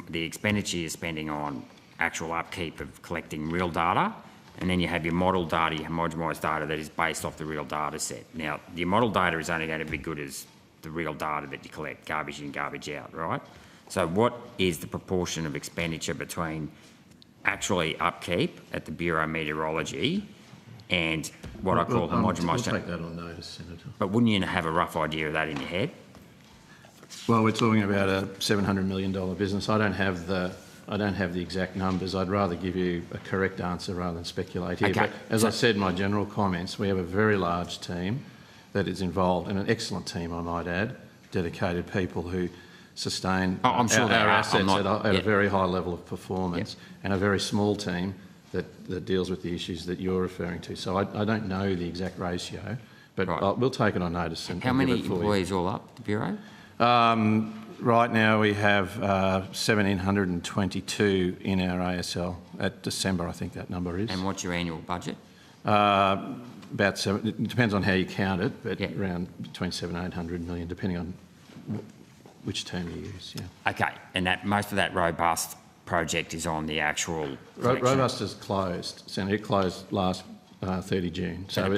the expenditure you're spending on actual upkeep of collecting real data, and then you have your model data, your homogenised data that is based off the real data set. Now, your model data is only going to be good as the real data that you collect, garbage in, garbage out, right? So what is the proportion of expenditure between actually upkeep at the Bureau of Meteorology and what I call homogenised? We'll take that on notice, Senator. But wouldn't you have a rough idea of that in your head? Well, we're talking about a $700 million business. I don't have the exact numbers. I'd rather give you a correct answer rather than speculate here. Okay. But as I said in my general comments, we have a very large team that is involved, and an excellent team, I might add, dedicated people who sustain I'm sure our assets at a very high level of performance, and a very small team that deals with the issues that you're referring to. So I don't know the exact ratio, but we'll take it on notice. And how many employees all up, the Bureau? Right now we have 1,722 in our ASL at December, I think that number is. And what's your annual budget? About seven. It depends on how you count it, but around between 700 and 800 million, depending on which term you use. Yeah. Okay, and that most of that robust project is on the actual. Robust is closed. So it closed last 30 June. So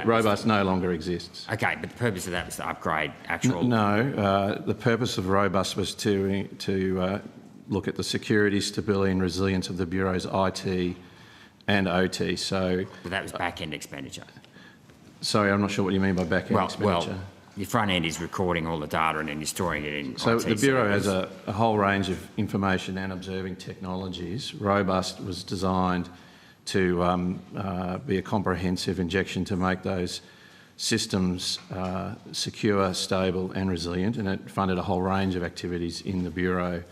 robust no longer exists. Okay, but the purpose of that was to upgrade actual. No, the purpose of robust was to look at the security, stability, and resilience of the Bureau's IT and OT. So that was back-end expenditure. Sorry, I'm not sure what you mean by back-end expenditure. Well, your front end is recording all the data and then you're storing it in. So the Bureau has a whole range of information and observing technologies. Robust was designed to be a comprehensive injection to make those systems secure, stable and resilient, and it funded a whole range of activities in the Bureau,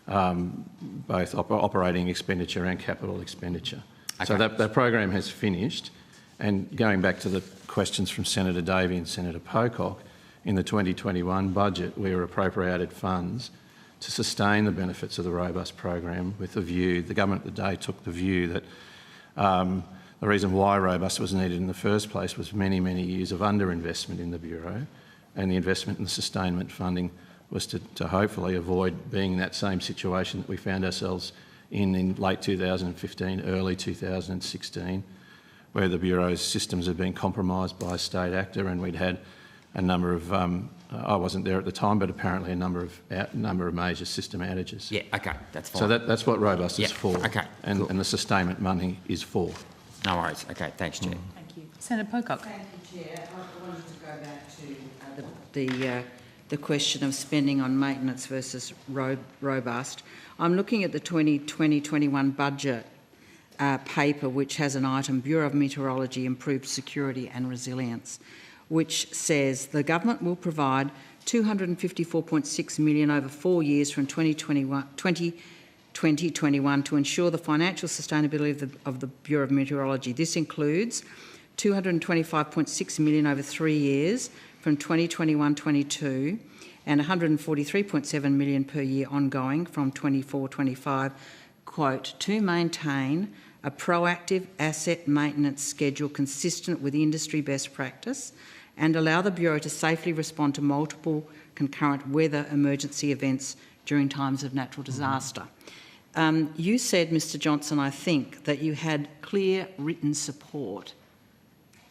both operating expenditure and capital expenditure. Okay. So that program has finished, and going back to the questions from Senator Davey and Senator Pocock, in the 2021 budget we were appropriated funds to sustain the benefits of the robust program with the view, the government of the day took the view that the reason why robust was needed in the first place was many, many years of underinvestment in the Bureau, and the investment in the sustainment funding was to hopefully avoid being in that same situation that we found ourselves in late 2015, early 2016, where the Bureau's systems had been compromised by a state actor, and we'd had a number of, I wasn't there at the time, but apparently a number of major system outages. Yeah, okay, that's fine. So that's what robust is for. Okay, and, cool. and the sustainment money is for. No worries. Okay, thanks, Chair. Thank you. Senator Pocock. Thank you, Chair. I wanted to go back to the question of spending on maintenance versus robust. I'm looking at the 2020-21 budget paper, which has an item, Bureau of Meteorology, Improved Security and Resilience, which says the government will provide $254.6 million over 4 years from 2021 to ensure the financial sustainability of the Bureau of Meteorology. This includes $225.6 million over 3 years from 2021-22 and $143.7 million per year ongoing from 24-25, quote, to maintain a proactive asset maintenance schedule consistent with industry best practice and allow the Bureau to safely respond to multiple concurrent weather emergency events during times of natural disaster. You said, Mr Johnson, I think, that you had clear written support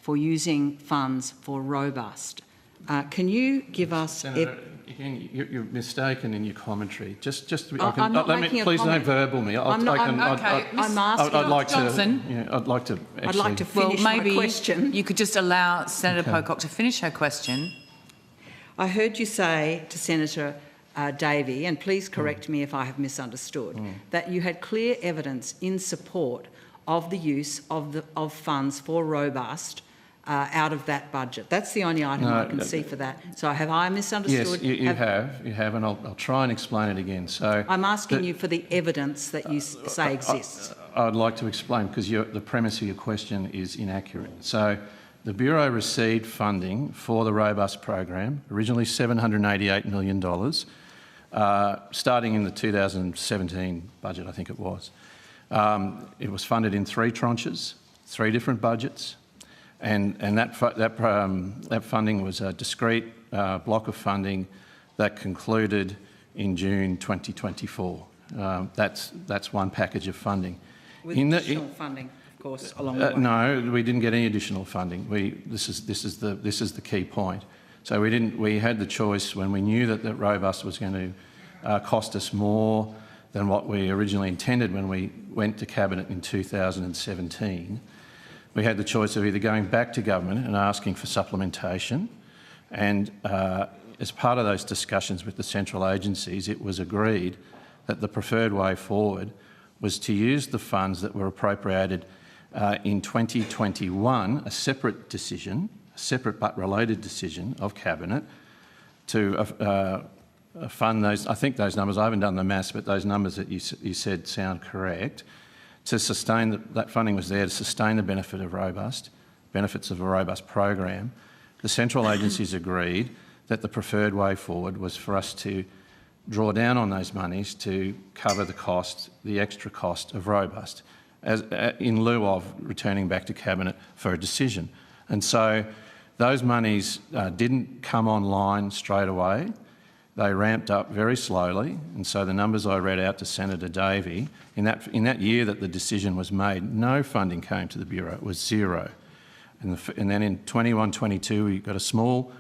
for using funds for robust. Can you give us... Senator, again, you're mistaken in your commentary. Please don't verbal me. I'm asking... I'd like to actually... I'd like to finish my question. You could just allow Senator Pocock to finish her question. I heard you say to Senator Davey, and please correct me if I have misunderstood, that you had clear evidence in support of the use of funds for robust out of that budget. That's the only item I can see for that. So have I misunderstood? Yes, you have, and I'll try and explain it again. So I'm asking you for the evidence that you say exists. I'd like to explain, because the premise of your question is inaccurate. So the Bureau received funding for the robust program, originally $788 million, starting in the 2017 budget, I think it was. It was funded in 3 tranches, 3 different budgets. And that funding was a discrete block of funding that concluded in June 2024. That's one package of funding. With additional funding, of course, along the way. No, we didn't get any additional funding. This is the key point. So we had the choice when we knew that robust was going to cost us more than what we originally intended when we went to Cabinet in 2017. We had the choice of either going back to government and asking for supplementation, and as part of those discussions with the central agencies, it was agreed that the preferred way forward was to use the funds that were appropriated in 2021, a separate but related decision of Cabinet, to fund those. I think those numbers, I haven't done the maths, but those numbers that you said sound correct. To sustain that funding was there to sustain the benefits of a robust program. The central agencies agreed that the preferred way forward was for us to draw down on those monies to cover the extra cost of robust, in lieu of returning back to Cabinet for a decision. And so those monies didn't come online straight away. They ramped up very slowly, and so the numbers I read out to Senator Davey, in that year that the decision was made, no funding came to the Bureau. It was zero. And then in 21-22 we got a small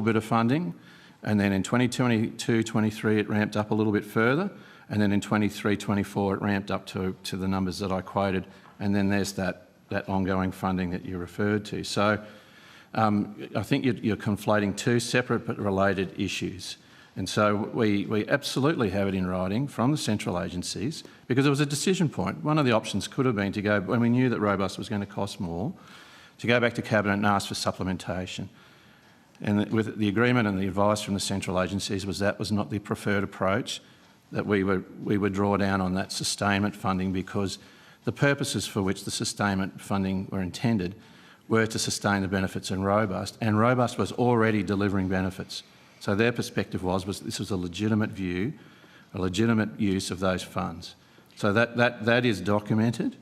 bit of funding, and then in 2022-23 it ramped up a little bit further, and then in 23-24 it ramped up to the numbers that I quoted, and then there's that ongoing funding that you referred to. So I think you're conflating 2 separate but related issues. And so we absolutely have it in writing from the central agencies, because it was a decision point. One of the options could have been to go, when we knew that robust was going to cost more, to go back to Cabinet and ask for supplementation. And with the agreement and the advice from the central agencies was that was not the preferred approach, that we would draw down on that sustainment funding, because the purposes for which the sustainment funding were intended were to sustain the benefits in Robust, and Robust was already delivering benefits. So their perspective was this was a legitimate view, a legitimate use of those funds. So that is documented.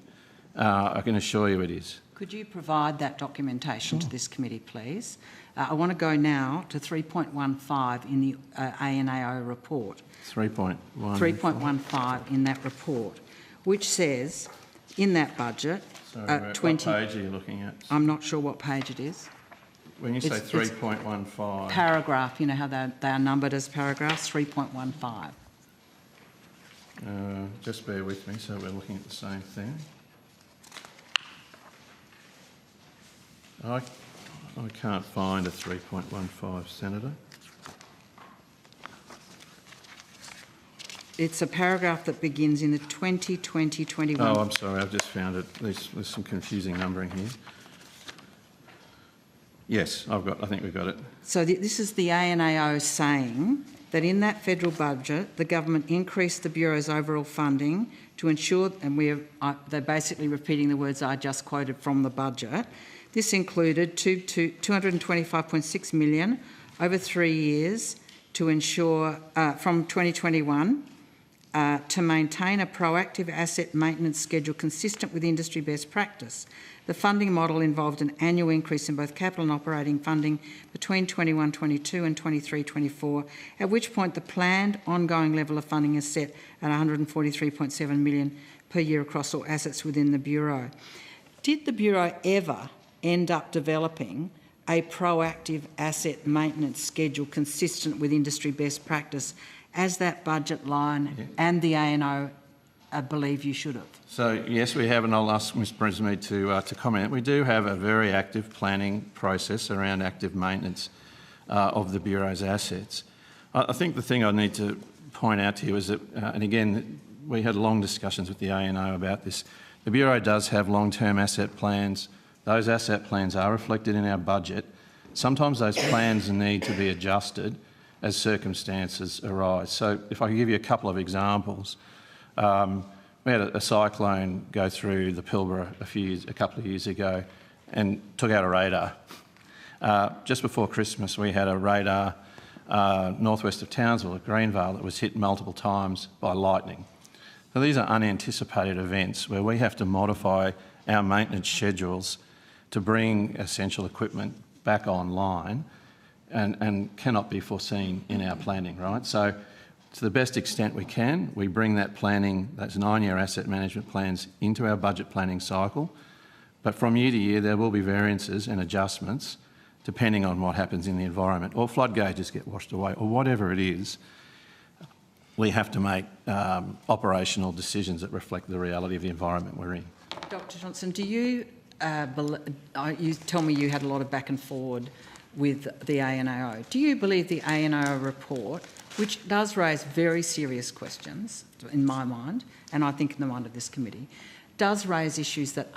I can assure you it is. Could you provide that documentation to this committee, please? I want to go now to 3.15 in the ANAO report. 3.1. 3.15 in that report, which says in that budget, Sorry, what page are you looking at? I'm not sure what page it is. When you say 3.15... Paragraph, you know how they are numbered as paragraphs, 3.15. Just bear with me, so we're looking at the same thing. I can't find a 3.15, Senator. It's a paragraph that begins in the 2020-21... Oh, I'm sorry, I've just found it. There's some confusing numbering here. Yes, I think we've got it. So this is the ANAO saying that in that federal budget, the government increased the Bureau's overall funding to ensure, and they're basically repeating the words I just quoted from the budget. This included $225.6 million over 3 years to ensure, from 2021, to maintain a proactive asset maintenance schedule consistent with industry best practice. The funding model involved an annual increase in both capital and operating funding between 21-22 and 23-24, at which point the planned ongoing level of funding is set at $143.7 million per year across all assets within the Bureau. Did the Bureau ever end up developing a proactive asset maintenance schedule consistent with industry best practice, as that budget line and the ANO believe you should have? So yes, we have, and I'll ask Ms Brismead to comment. We do have a very active planning process around active maintenance of the Bureau's assets. I think the thing I need to point out to you is that, and again, we had long discussions with the ANO about this. The Bureau does have long-term asset plans. Those asset plans are reflected in our budget. Sometimes those plans need to be adjusted as circumstances arise. So if I can give you a couple of examples, we had a cyclone go through the Pilbara a couple of years ago and took out a radar. Just before Christmas, we had a radar northwest of Townsville at Greenvale that was hit multiple times by lightning. So these are unanticipated events where we have to modify our maintenance schedules to bring essential equipment back online and cannot be foreseen in our planning, right? So to the best extent we can, we bring that planning, those 9-year asset management plans, into our budget planning cycle. But from year to year, there will be variances and adjustments depending on what happens in the environment, or flood gauges get washed away, or whatever it is. We have to make operational decisions that reflect the reality of the environment we're in. Dr Johnson, do you, you tell me you had a lot of back and forward with the ANAO. Do you believe the ANAO report, which does raise very serious questions in my mind, and I think in the mind of this committee, does raise issues that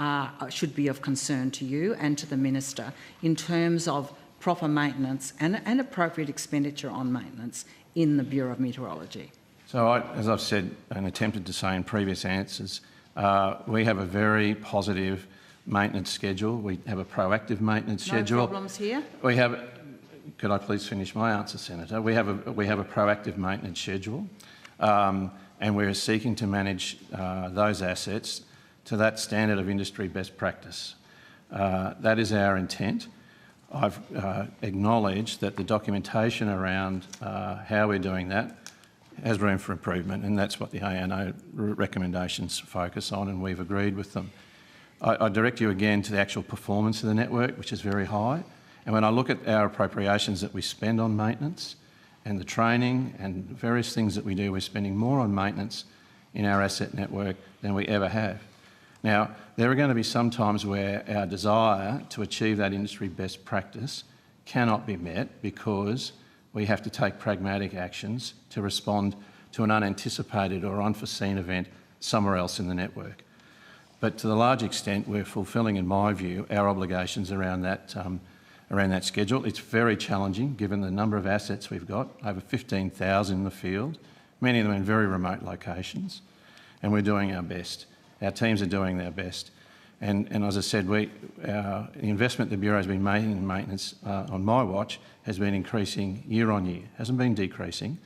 should be of concern to you and to the Minister in terms of proper maintenance and appropriate expenditure on maintenance in the Bureau of Meteorology? So as I've said and attempted to say in previous answers, we have a very positive maintenance schedule. We have a proactive maintenance schedule. No problems here? We have. Could I please finish my answer, Senator? We have a proactive maintenance schedule, and we're seeking to manage those assets to that standard of industry best practice. That is our intent. I've acknowledged that the documentation around how we're doing that has room for improvement, and that's what the ANO recommendations focus on, and we've agreed with them. I direct you again to the actual performance of the network, which is very high. And when I look at our appropriations that we spend on maintenance and the training and various things that we do, we're spending more on maintenance in our asset network than we ever have. Now, there are going to be some times where our desire to achieve that industry best practice cannot be met because we have to take pragmatic actions to respond to an unanticipated or unforeseen event somewhere else in the network. But to the large extent, we're fulfilling, in my view, our obligations around that schedule. It's very challenging given the number of assets we've got, over 15,000 in the field, many of them in very remote locations, and we're doing our best. Our teams are doing their best. And as I said, the investment the Bureau has been making in maintenance on my watch has been increasing year on year, hasn't been decreasing.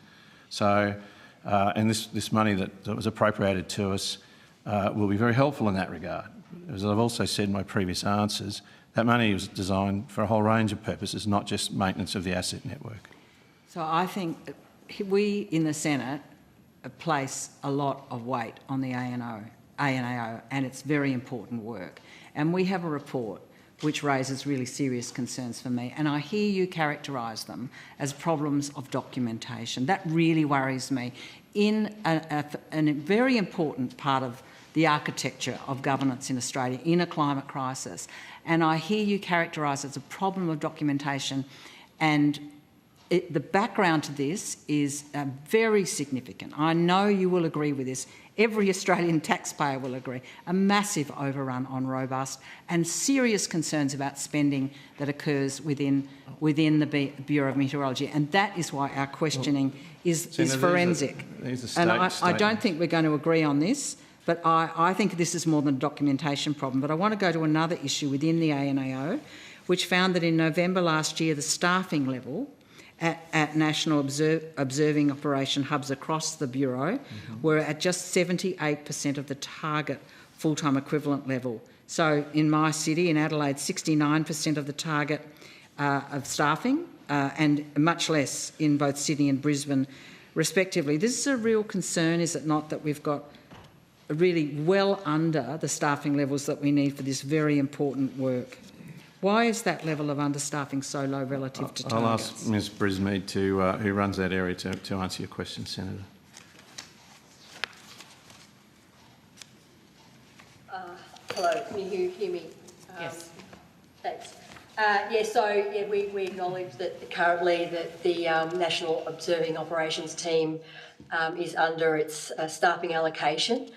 So, and this money that was appropriated to us will be very helpful in that regard. As I've also said in my previous answers, that money was designed for a whole range of purposes, not just maintenance of the asset network. So I think we in the Senate place a lot of weight on the ANAO, and it's very important work. And we have a report which raises really serious concerns for me, and I hear you characterise them as problems of documentation. That really worries me in a very important part of the architecture of governance in Australia in a climate crisis. And I hear you characterise it as a problem of documentation, and the background to this is very significant. I know you will agree with this. Every Australian taxpayer will agree. A massive overrun on robust and serious concerns about spending that occurs within the Bureau of Meteorology, and that is why our questioning is forensic. And I don't think we're going to agree on this, but I think this is more than a documentation problem. But I want to go to another issue within the ANAO, which found that in November last year, the staffing level at national observing operation hubs across the Bureau were at just 78% of the target full-time equivalent level. So in my city, in Adelaide, 69% of the target of staffing and much less in both Sydney and Brisbane, respectively. This is a real concern, is it not, that we've got really well under the staffing levels that we need for this very important work? Why is that level of understaffing so low relative to targets? I'll ask Ms Brismead, who runs that area, to answer your question, Senator. Hello, can you hear me? Yes. Thanks. We acknowledge that currently the National Observing Operations Team is under its staffing allocation.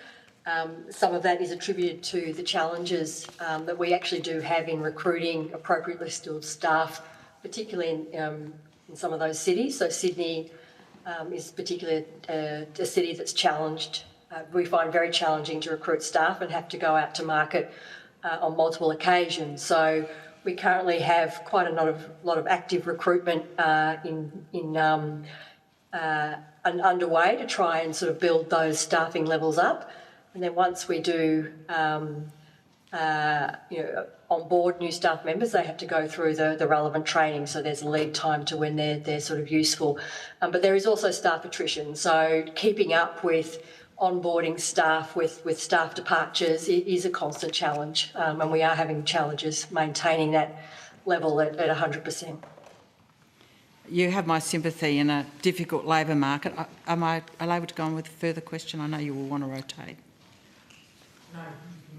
Some of that is attributed to the challenges that we actually do have in recruiting appropriately skilled staff, particularly in some of those cities. So Sydney is particularly a city that's challenged. We find very challenging to recruit staff and have to go out to market on multiple occasions. So we currently have quite a lot of active recruitment underway to try and sort of build those staffing levels up. And then once we do, onboard new staff members, they have to go through the relevant training. So there's a lead time to when they're sort of useful. But there is also staff attrition. So keeping up with onboarding staff with staff departures is a constant challenge. And we are having challenges maintaining that level at 100%. You have my sympathy in a difficult labour market. Am I able to go on with a further question? I know you will want to rotate. No, you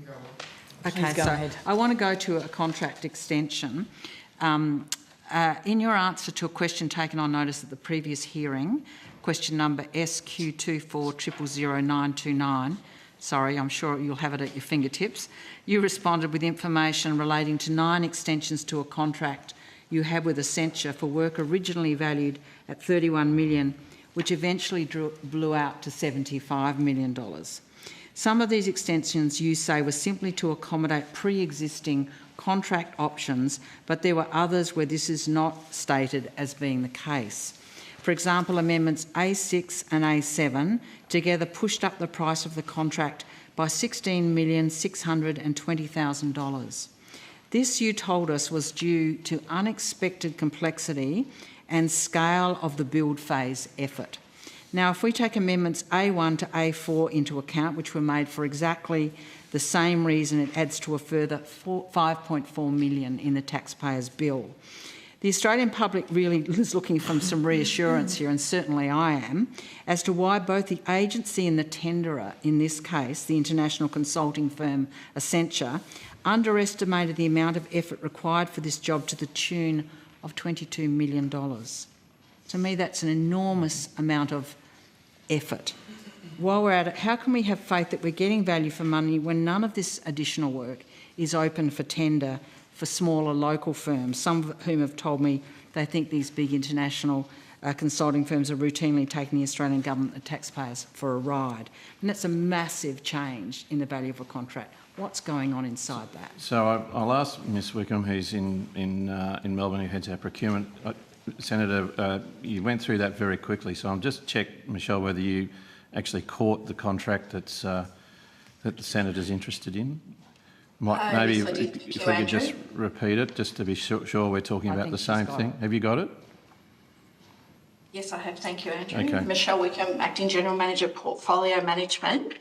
can go on. Okay, Please go ahead. I want to go to a contract extension. In your answer to a question taken on notice at the previous hearing, question number SQ240000929, sorry, I'm sure you'll have it at your fingertips, you responded with information relating to 9 extensions to a contract you had with Accenture for work originally valued at $31 million, which eventually blew out to $75 million. Some of these extensions, you say, were simply to accommodate pre-existing contract options, but there were others where this is not stated as being the case. For example, amendments A6 and A7 together pushed up the price of the contract by $16,620,000. This, you told us, was due to unexpected complexity and scale of the build phase effort. Now, if we take amendments A1 to A4 into account, which were made for exactly the same reason, it adds to a further $5.4 million in the taxpayer's bill. The Australian public really is looking for some reassurance here, and certainly I am, as to why both the agency and the tenderer, in this case, the international consulting firm Accenture, underestimated the amount of effort required for this job to the tune of $22 million. To me, that's an enormous amount of effort. while we're at it, how can we have faith that we're getting value for money when none of this additional work is open for tender for smaller local firms, some of whom have told me they think these big international consulting firms are routinely taking the Australian government and taxpayers for a ride? And that's a massive change in the value of a contract. What's going on inside that? So I'll ask Ms Wickham, who's in Melbourne, who heads our procurement. Senator, you went through that very quickly, so I'll just check, Michelle, whether you actually caught the contract that's that the Senator's interested in. Maybe yes, I did. if we could just repeat it, just to be sure we're talking about the same thing. Have you got it? Yes, I have. Thank you, Andrew. Okay. Michelle Wickham, Acting General Manager, Portfolio Management.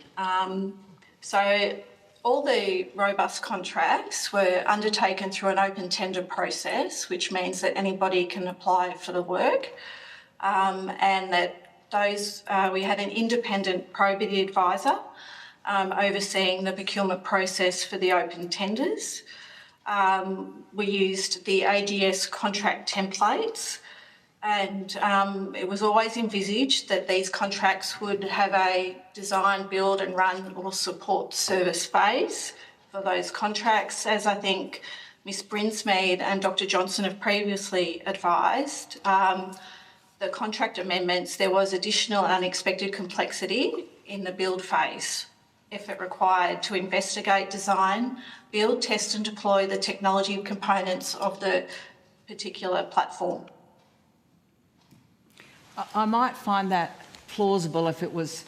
So all the robust contracts were undertaken through an open tender process, which means that anybody can apply for the work, and that those we had an independent probity advisor overseeing the procurement process for the open tenders. We used the ADS contract templates, and it was always envisaged that these contracts would have a design, build and run or support service phase for those contracts. As I think Ms Brinsmead and Dr Johnson have previously advised, the contract amendments, there was additional and unexpected complexity in the build phase, effort required to investigate, design, build, test and deploy the technology components of the particular platform. I might find that plausible if it was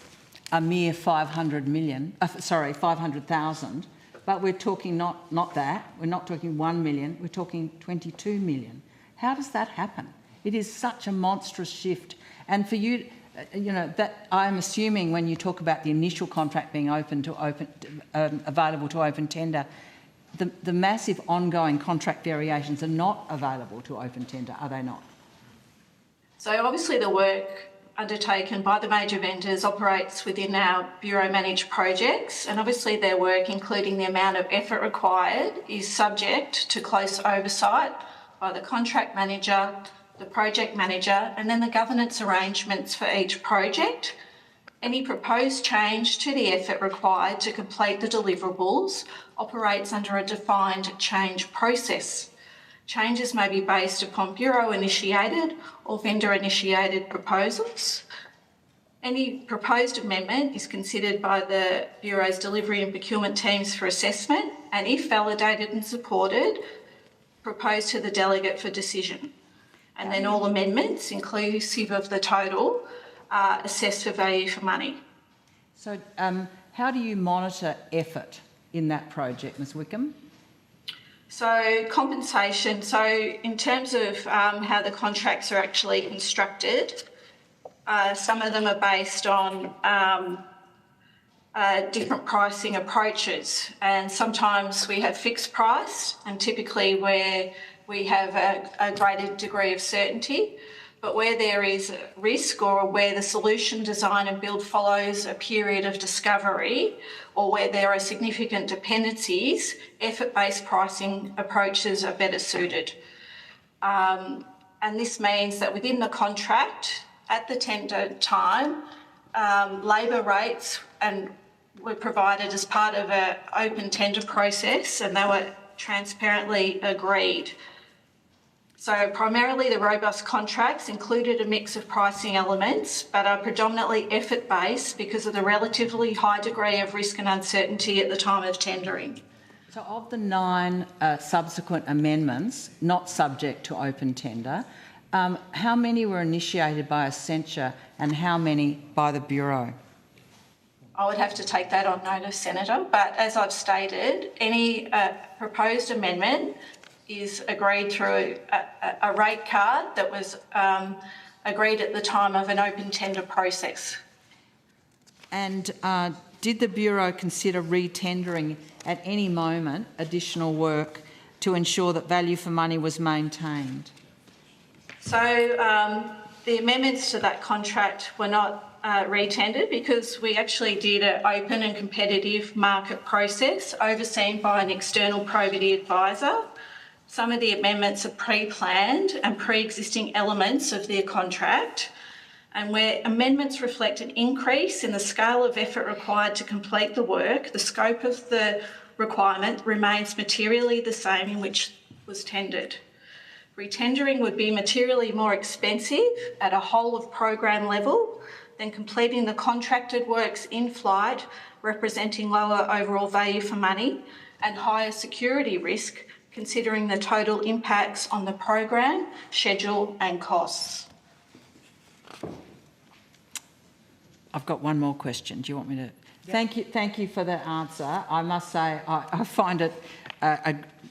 a mere 500,000, but we're talking not that. We're not talking 1 million, we're talking 22 million. How does that happen? It is such a monstrous shift. And for you, that I'm assuming when you talk about the initial contract being available to open tender, the massive ongoing contract variations are not available to open tender, are they not? So obviously the work undertaken by the major vendors operates within our Bureau managed projects, and obviously their work, including the amount of effort required, is subject to close oversight by the contract manager, the project manager, and then the governance arrangements for each project. Any proposed change to the effort required to complete the deliverables operates under a defined change process. Changes may be based upon Bureau-initiated or vendor-initiated proposals. Any proposed amendment is considered by the Bureau's delivery and procurement teams for assessment, and if validated and supported, proposed to the delegate for decision. And then all amendments, inclusive of the total, are assessed for value for money. So how do you monitor effort in that project, Ms Wickham? So compensation, so in terms of how the contracts are actually constructed, some of them are based on different pricing approaches, and sometimes we have fixed price, and typically where we have a greater degree of certainty, but where there is risk or where the solution design and build follows a period of discovery, or where there are significant dependencies, effort-based pricing approaches are better suited. And this means that within the contract, at the tender time, labour rates were provided as part of an open tender process, and they were transparently agreed. So primarily the robust contracts included a mix of pricing elements, but are predominantly effort-based because of the relatively high degree of risk and uncertainty at the time of tendering. So of the 9 subsequent amendments not subject to open tender, how many were initiated by Accenture and how many by the Bureau? I would have to take that on notice, Senator, but as I've stated, any proposed amendment is agreed through a rate card that was agreed at the time of an open tender process. And did the Bureau consider re-tendering at any moment additional work to ensure that value for money was maintained? So the amendments to that contract were not re-tendered because we actually did an open and competitive market process overseen by an external probity advisor. Some of the amendments are pre-planned and pre-existing elements of their contract, And where amendments reflect an increase in the scale of effort required to complete the work, the scope of the requirement remains materially the same in which was tendered. Retendering would be materially more expensive at a whole of program level than completing the contracted works in flight, representing lower overall value for money and higher security risk, considering the total impacts on the program, schedule and costs. I've got one more question. Do you want me to? Yep. Thank you for that answer. I must say I find it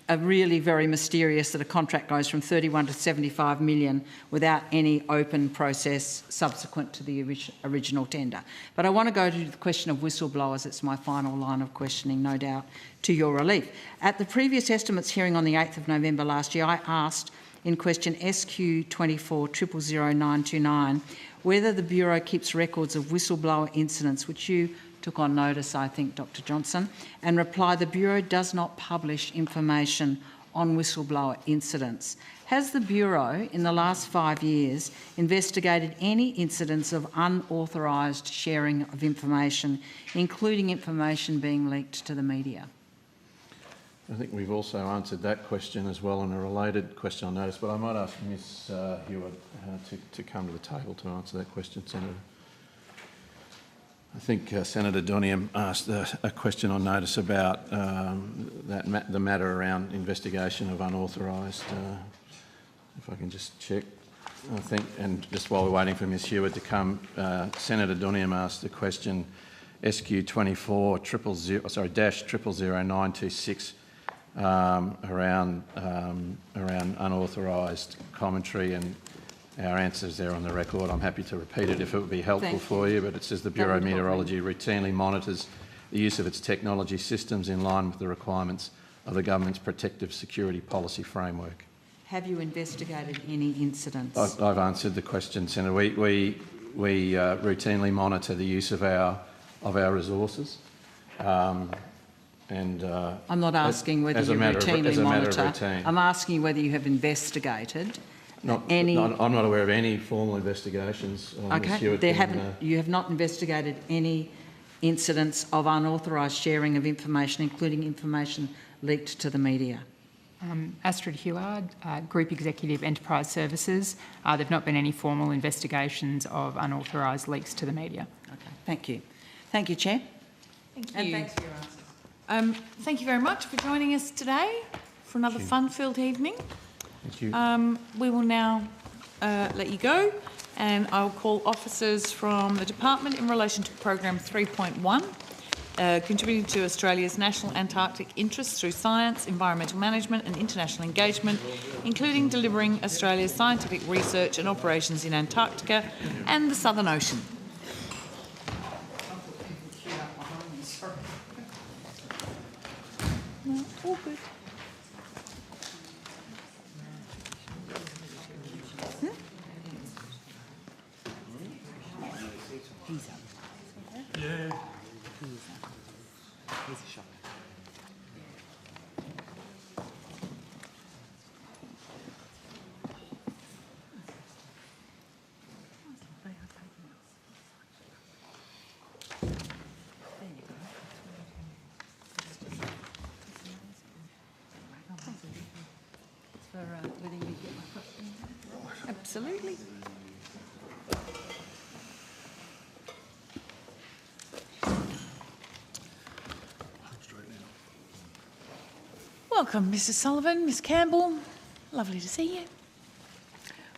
a really very mysterious that a contract goes from 31 to 75 million without any open process subsequent to the original tender. But I want to go to the question of whistleblowers. It's my final line of questioning, no doubt, to your relief. At the previous estimates hearing on the 8th of November last year, I asked in question SQ 24000929 whether the Bureau keeps records of whistleblower incidents, which you took on notice, I think, Dr Johnson, and replied the Bureau does not publish information on whistleblower incidents. Has the Bureau, in the last 5 years, investigated any incidents of unauthorised sharing of information, including information being leaked to the media? I think we've also answered that question as well in a related question on notice, but I might ask Ms Hewitt to come to the table to answer that question, Senator. I think Senator Duniam asked a question on notice about the matter around investigation of unauthorised. If I can just check, I think, and just while we're waiting for Ms Hewitt to come, Senator Duniam asked the question SQ 24000926 around unauthorised commentary, and our answer's there on the record. I'm happy to repeat it if it would be helpful for you, but it says the Bureau of Meteorology routinely monitors the use of its technology systems in line with the requirements of the government's protective security policy framework. Have you investigated any incidents? I've answered the question, Senator. We routinely monitor the use of our resources. I'm not asking whether you routinely monitor. I'm asking whether you have investigated any. I'm not aware of any formal investigations. Okay. You have not investigated any incidents of unauthorised sharing of information, including information leaked to the media. Astrid Heward, Group Executive Enterprise Services. There have not been any formal investigations of unauthorised leaks to the media. Okay. Thank you. Thank you, Chair. Thank you. And thanks for your answers. Thank you very much for joining us today for another fun-filled evening. Thank you. We will now let you go, and I'll call officers from the department in relation to Program 3.1, contributing to Australia's national Antarctic interests through science, environmental management and international engagement, including delivering Australia's scientific research and operations in Antarctica and the Southern Ocean. No, all good. Yeah. He's a shock. Absolutely. Welcome, Mrs. Sullivan, Ms. Campbell. Lovely to see you.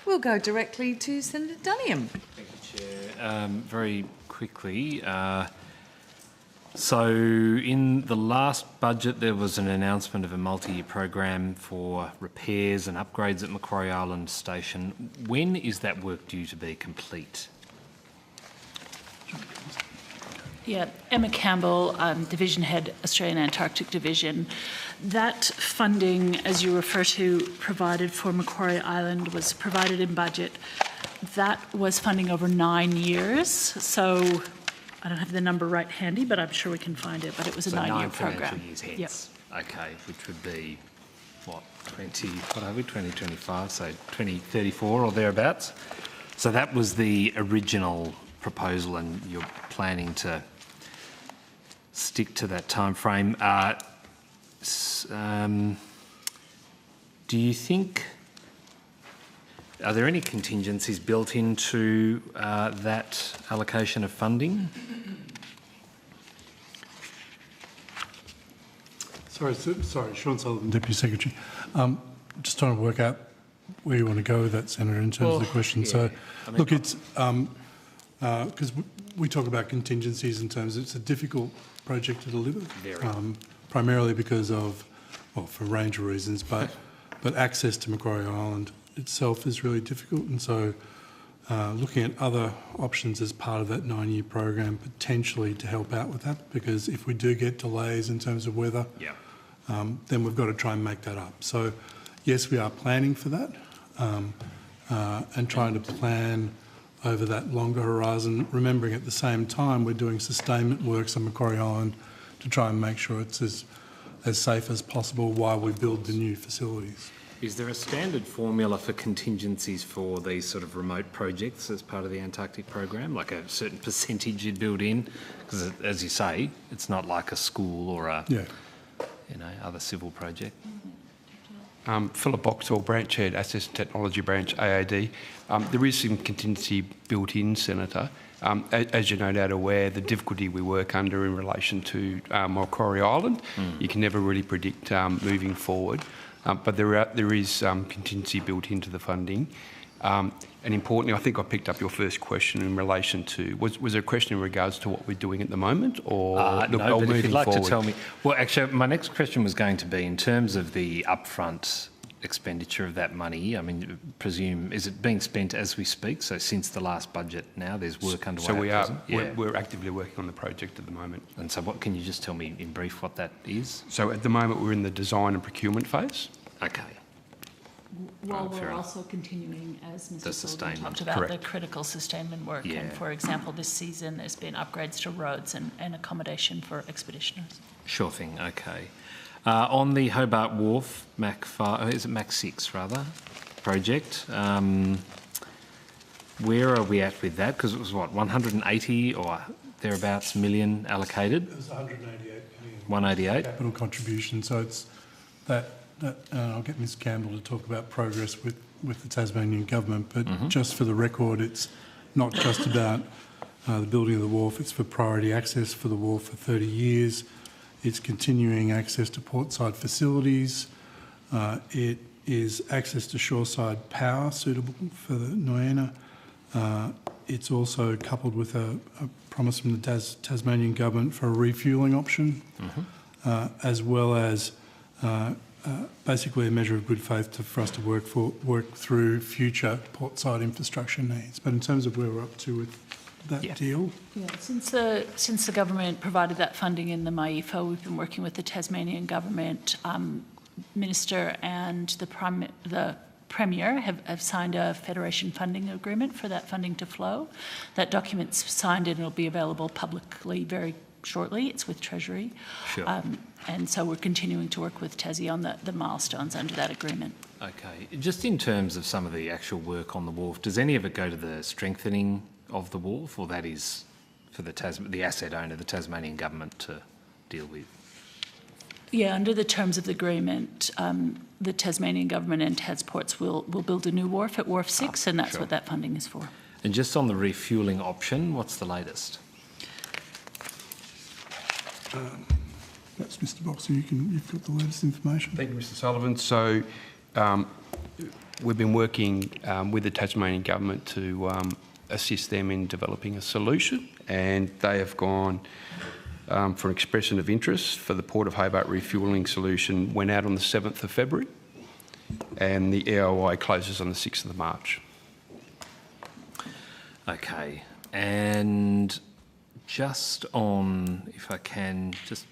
We'll go directly to Senator Duniam. Thank you, Chair. Very quickly, so in the last budget there was an announcement of a multi-year program for repairs and upgrades at Macquarie Island Station. When is that work due to be complete? Yeah, Emma Campbell, Division Head, Australian Antarctic Division. That funding, as you refer to, provided for Macquarie Island was provided in budget. That was funding over 9 years. So I don't have the number right handy, but I'm sure we can find it. But it was a 9-year program. 9 financial years hence. Yep. Okay, which would be, what, 2025, so 2034 or thereabouts. So that was the original proposal, and you're planning to stick to that time frame. Do you think, are there any contingencies built into that allocation of funding? Sorry, Sean Sullivan, Deputy Secretary. Just trying to work out where you want to go with that, Senator, in terms of the question. Yeah. So, I mean, look, it's because we talk about contingencies in terms of it's a difficult project to deliver, primarily because of, well, for a range of reasons, but access to Macquarie Island itself is really difficult, and so looking at other options as part of that 9-year program potentially to help out with that, because if we do get delays in terms of weather, then we've got to try and make that up. So yes, we are planning for that and trying to plan over that longer horizon, remembering at the same time we're doing sustainment works on Macquarie Island to try and make sure it's as safe as possible while we build the new facilities. Is there a standard formula for contingencies for these sort of remote projects as part of the Antarctic program, like a certain percentage you'd build in? Because, as you say, it's not like a school or a other civil project. Philip Boxall, Branch Head, Access and Technology Branch, AAD. There is some contingency built in, Senator. As you're no doubt aware, the difficulty we work under in relation to Macquarie Island, you can never really predict moving forward. But there is contingency built into the funding. And importantly, I think I picked up your first question in relation to, was there a question in regards to what we're doing at the moment, or no, but if you'd like to tell me. Well, actually, my next question was going to be in terms of the upfront expenditure of that money. I mean, presume, is it being spent as we speak? So since the last budget now, there's work underway. So we are, we're actively working on the project at the moment. And so what, can you just tell me in brief what that is? So at the moment we're in the design and procurement phase. Okay. Well, we're also continuing, as Mr. Sullivan talked about, the critical sustainment work. And for example, this season there's been upgrades to roads and accommodation for expeditioners. Sure thing, okay. On the Hobart Wharf, Mac 5, is it Mac 6 rather, project, where are we at with that? Because it was what, 180 or thereabouts million allocated? It was 188 million. 188? Capital contribution, so it's that I'll get Ms Campbell to talk about progress with the Tasmanian Government, but just for the record, it's not just about the building of the wharf, it's for priority access for the wharf for 30 years. It's continuing access to portside facilities. It is access to shoreside power suitable for the Nuena. It's also coupled with a promise from the Tasmanian Government for a refuelling option, as well as basically a measure of good faith for us to work through future portside infrastructure needs. But in terms of where we're up to with that deal. Yeah, since the government provided that funding in the MAIFA, we've been working with the Tasmanian Government. Minister and the Premier have signed a Federation funding agreement for that funding to flow. That document's signed and it'll be available publicly very shortly. It's with Treasury. Sure. And so we're continuing to work with Tassie on the milestones under that agreement. Okay. Just in terms of some of the actual work on the wharf, does any of it go to the strengthening of the wharf, or that is for the asset owner, the Tasmanian Government, to deal with? Yeah, under the terms of the agreement, the Tasmanian Government and Tasports will build a new wharf at Wharf 6, and that's what that funding is for. And just on the refuelling option, what's the latest? That's Mr Boxer, you've got the latest information. Thank you, Mr Sullivan. So we've been working with the Tasmanian Government to assist them in developing a solution, and they have gone for an expression of interest for the Port of Hobart refuelling solution, went out on the 7th of February, and the EOI closes on the 6th of March. Okay, and just on, if I can, just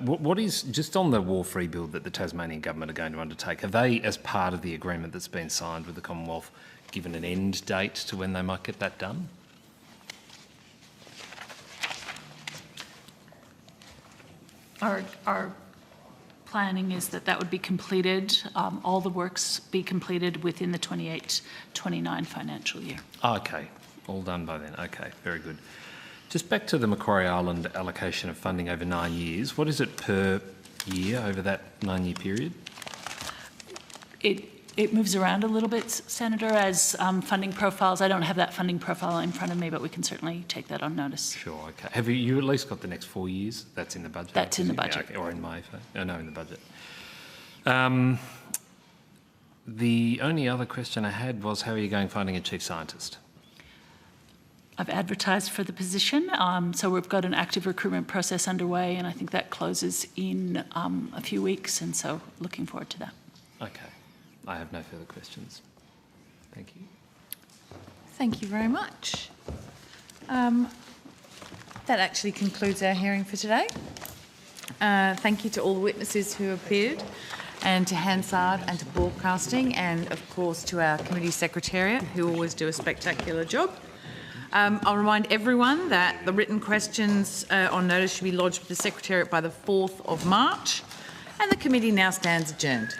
what is, just on the wharf rebuild that the Tasmanian Government are going to undertake, have they, as part of the agreement that's been signed with the Commonwealth, given an end date to when they might get that done? Our planning is that that would be completed, all the works be completed within the 28-29 financial year. Okay, all done by then. Okay, very good. Just back to the Macquarie Island allocation of funding over 9 years. What is it per year over that 9-year period? It moves around a little bit, Senator, as funding profiles. I don't have that funding profile in front of me, but we can certainly take that on notice. Sure, okay. Have you at least got the next 4 years? That's in the budget? That's in the budget. Yeah, okay. Or in MAFA? Oh, no, in the budget. The only other question I had was, how are you going finding a chief scientist? I've advertised for the position, so we've got an active recruitment process underway, and I think that closes in a few weeks, and so looking forward to that. Okay. I have no further questions. Thank you. Thank you very much. That actually concludes our hearing for today. Thank you to all the witnesses who appeared, and to Hansard and to Broadcasting, and of course to our committee secretariat, who always do a spectacular job. I'll remind everyone that the written questions on notice should be lodged with the secretariat by the 4th of March, and the committee now stands adjourned.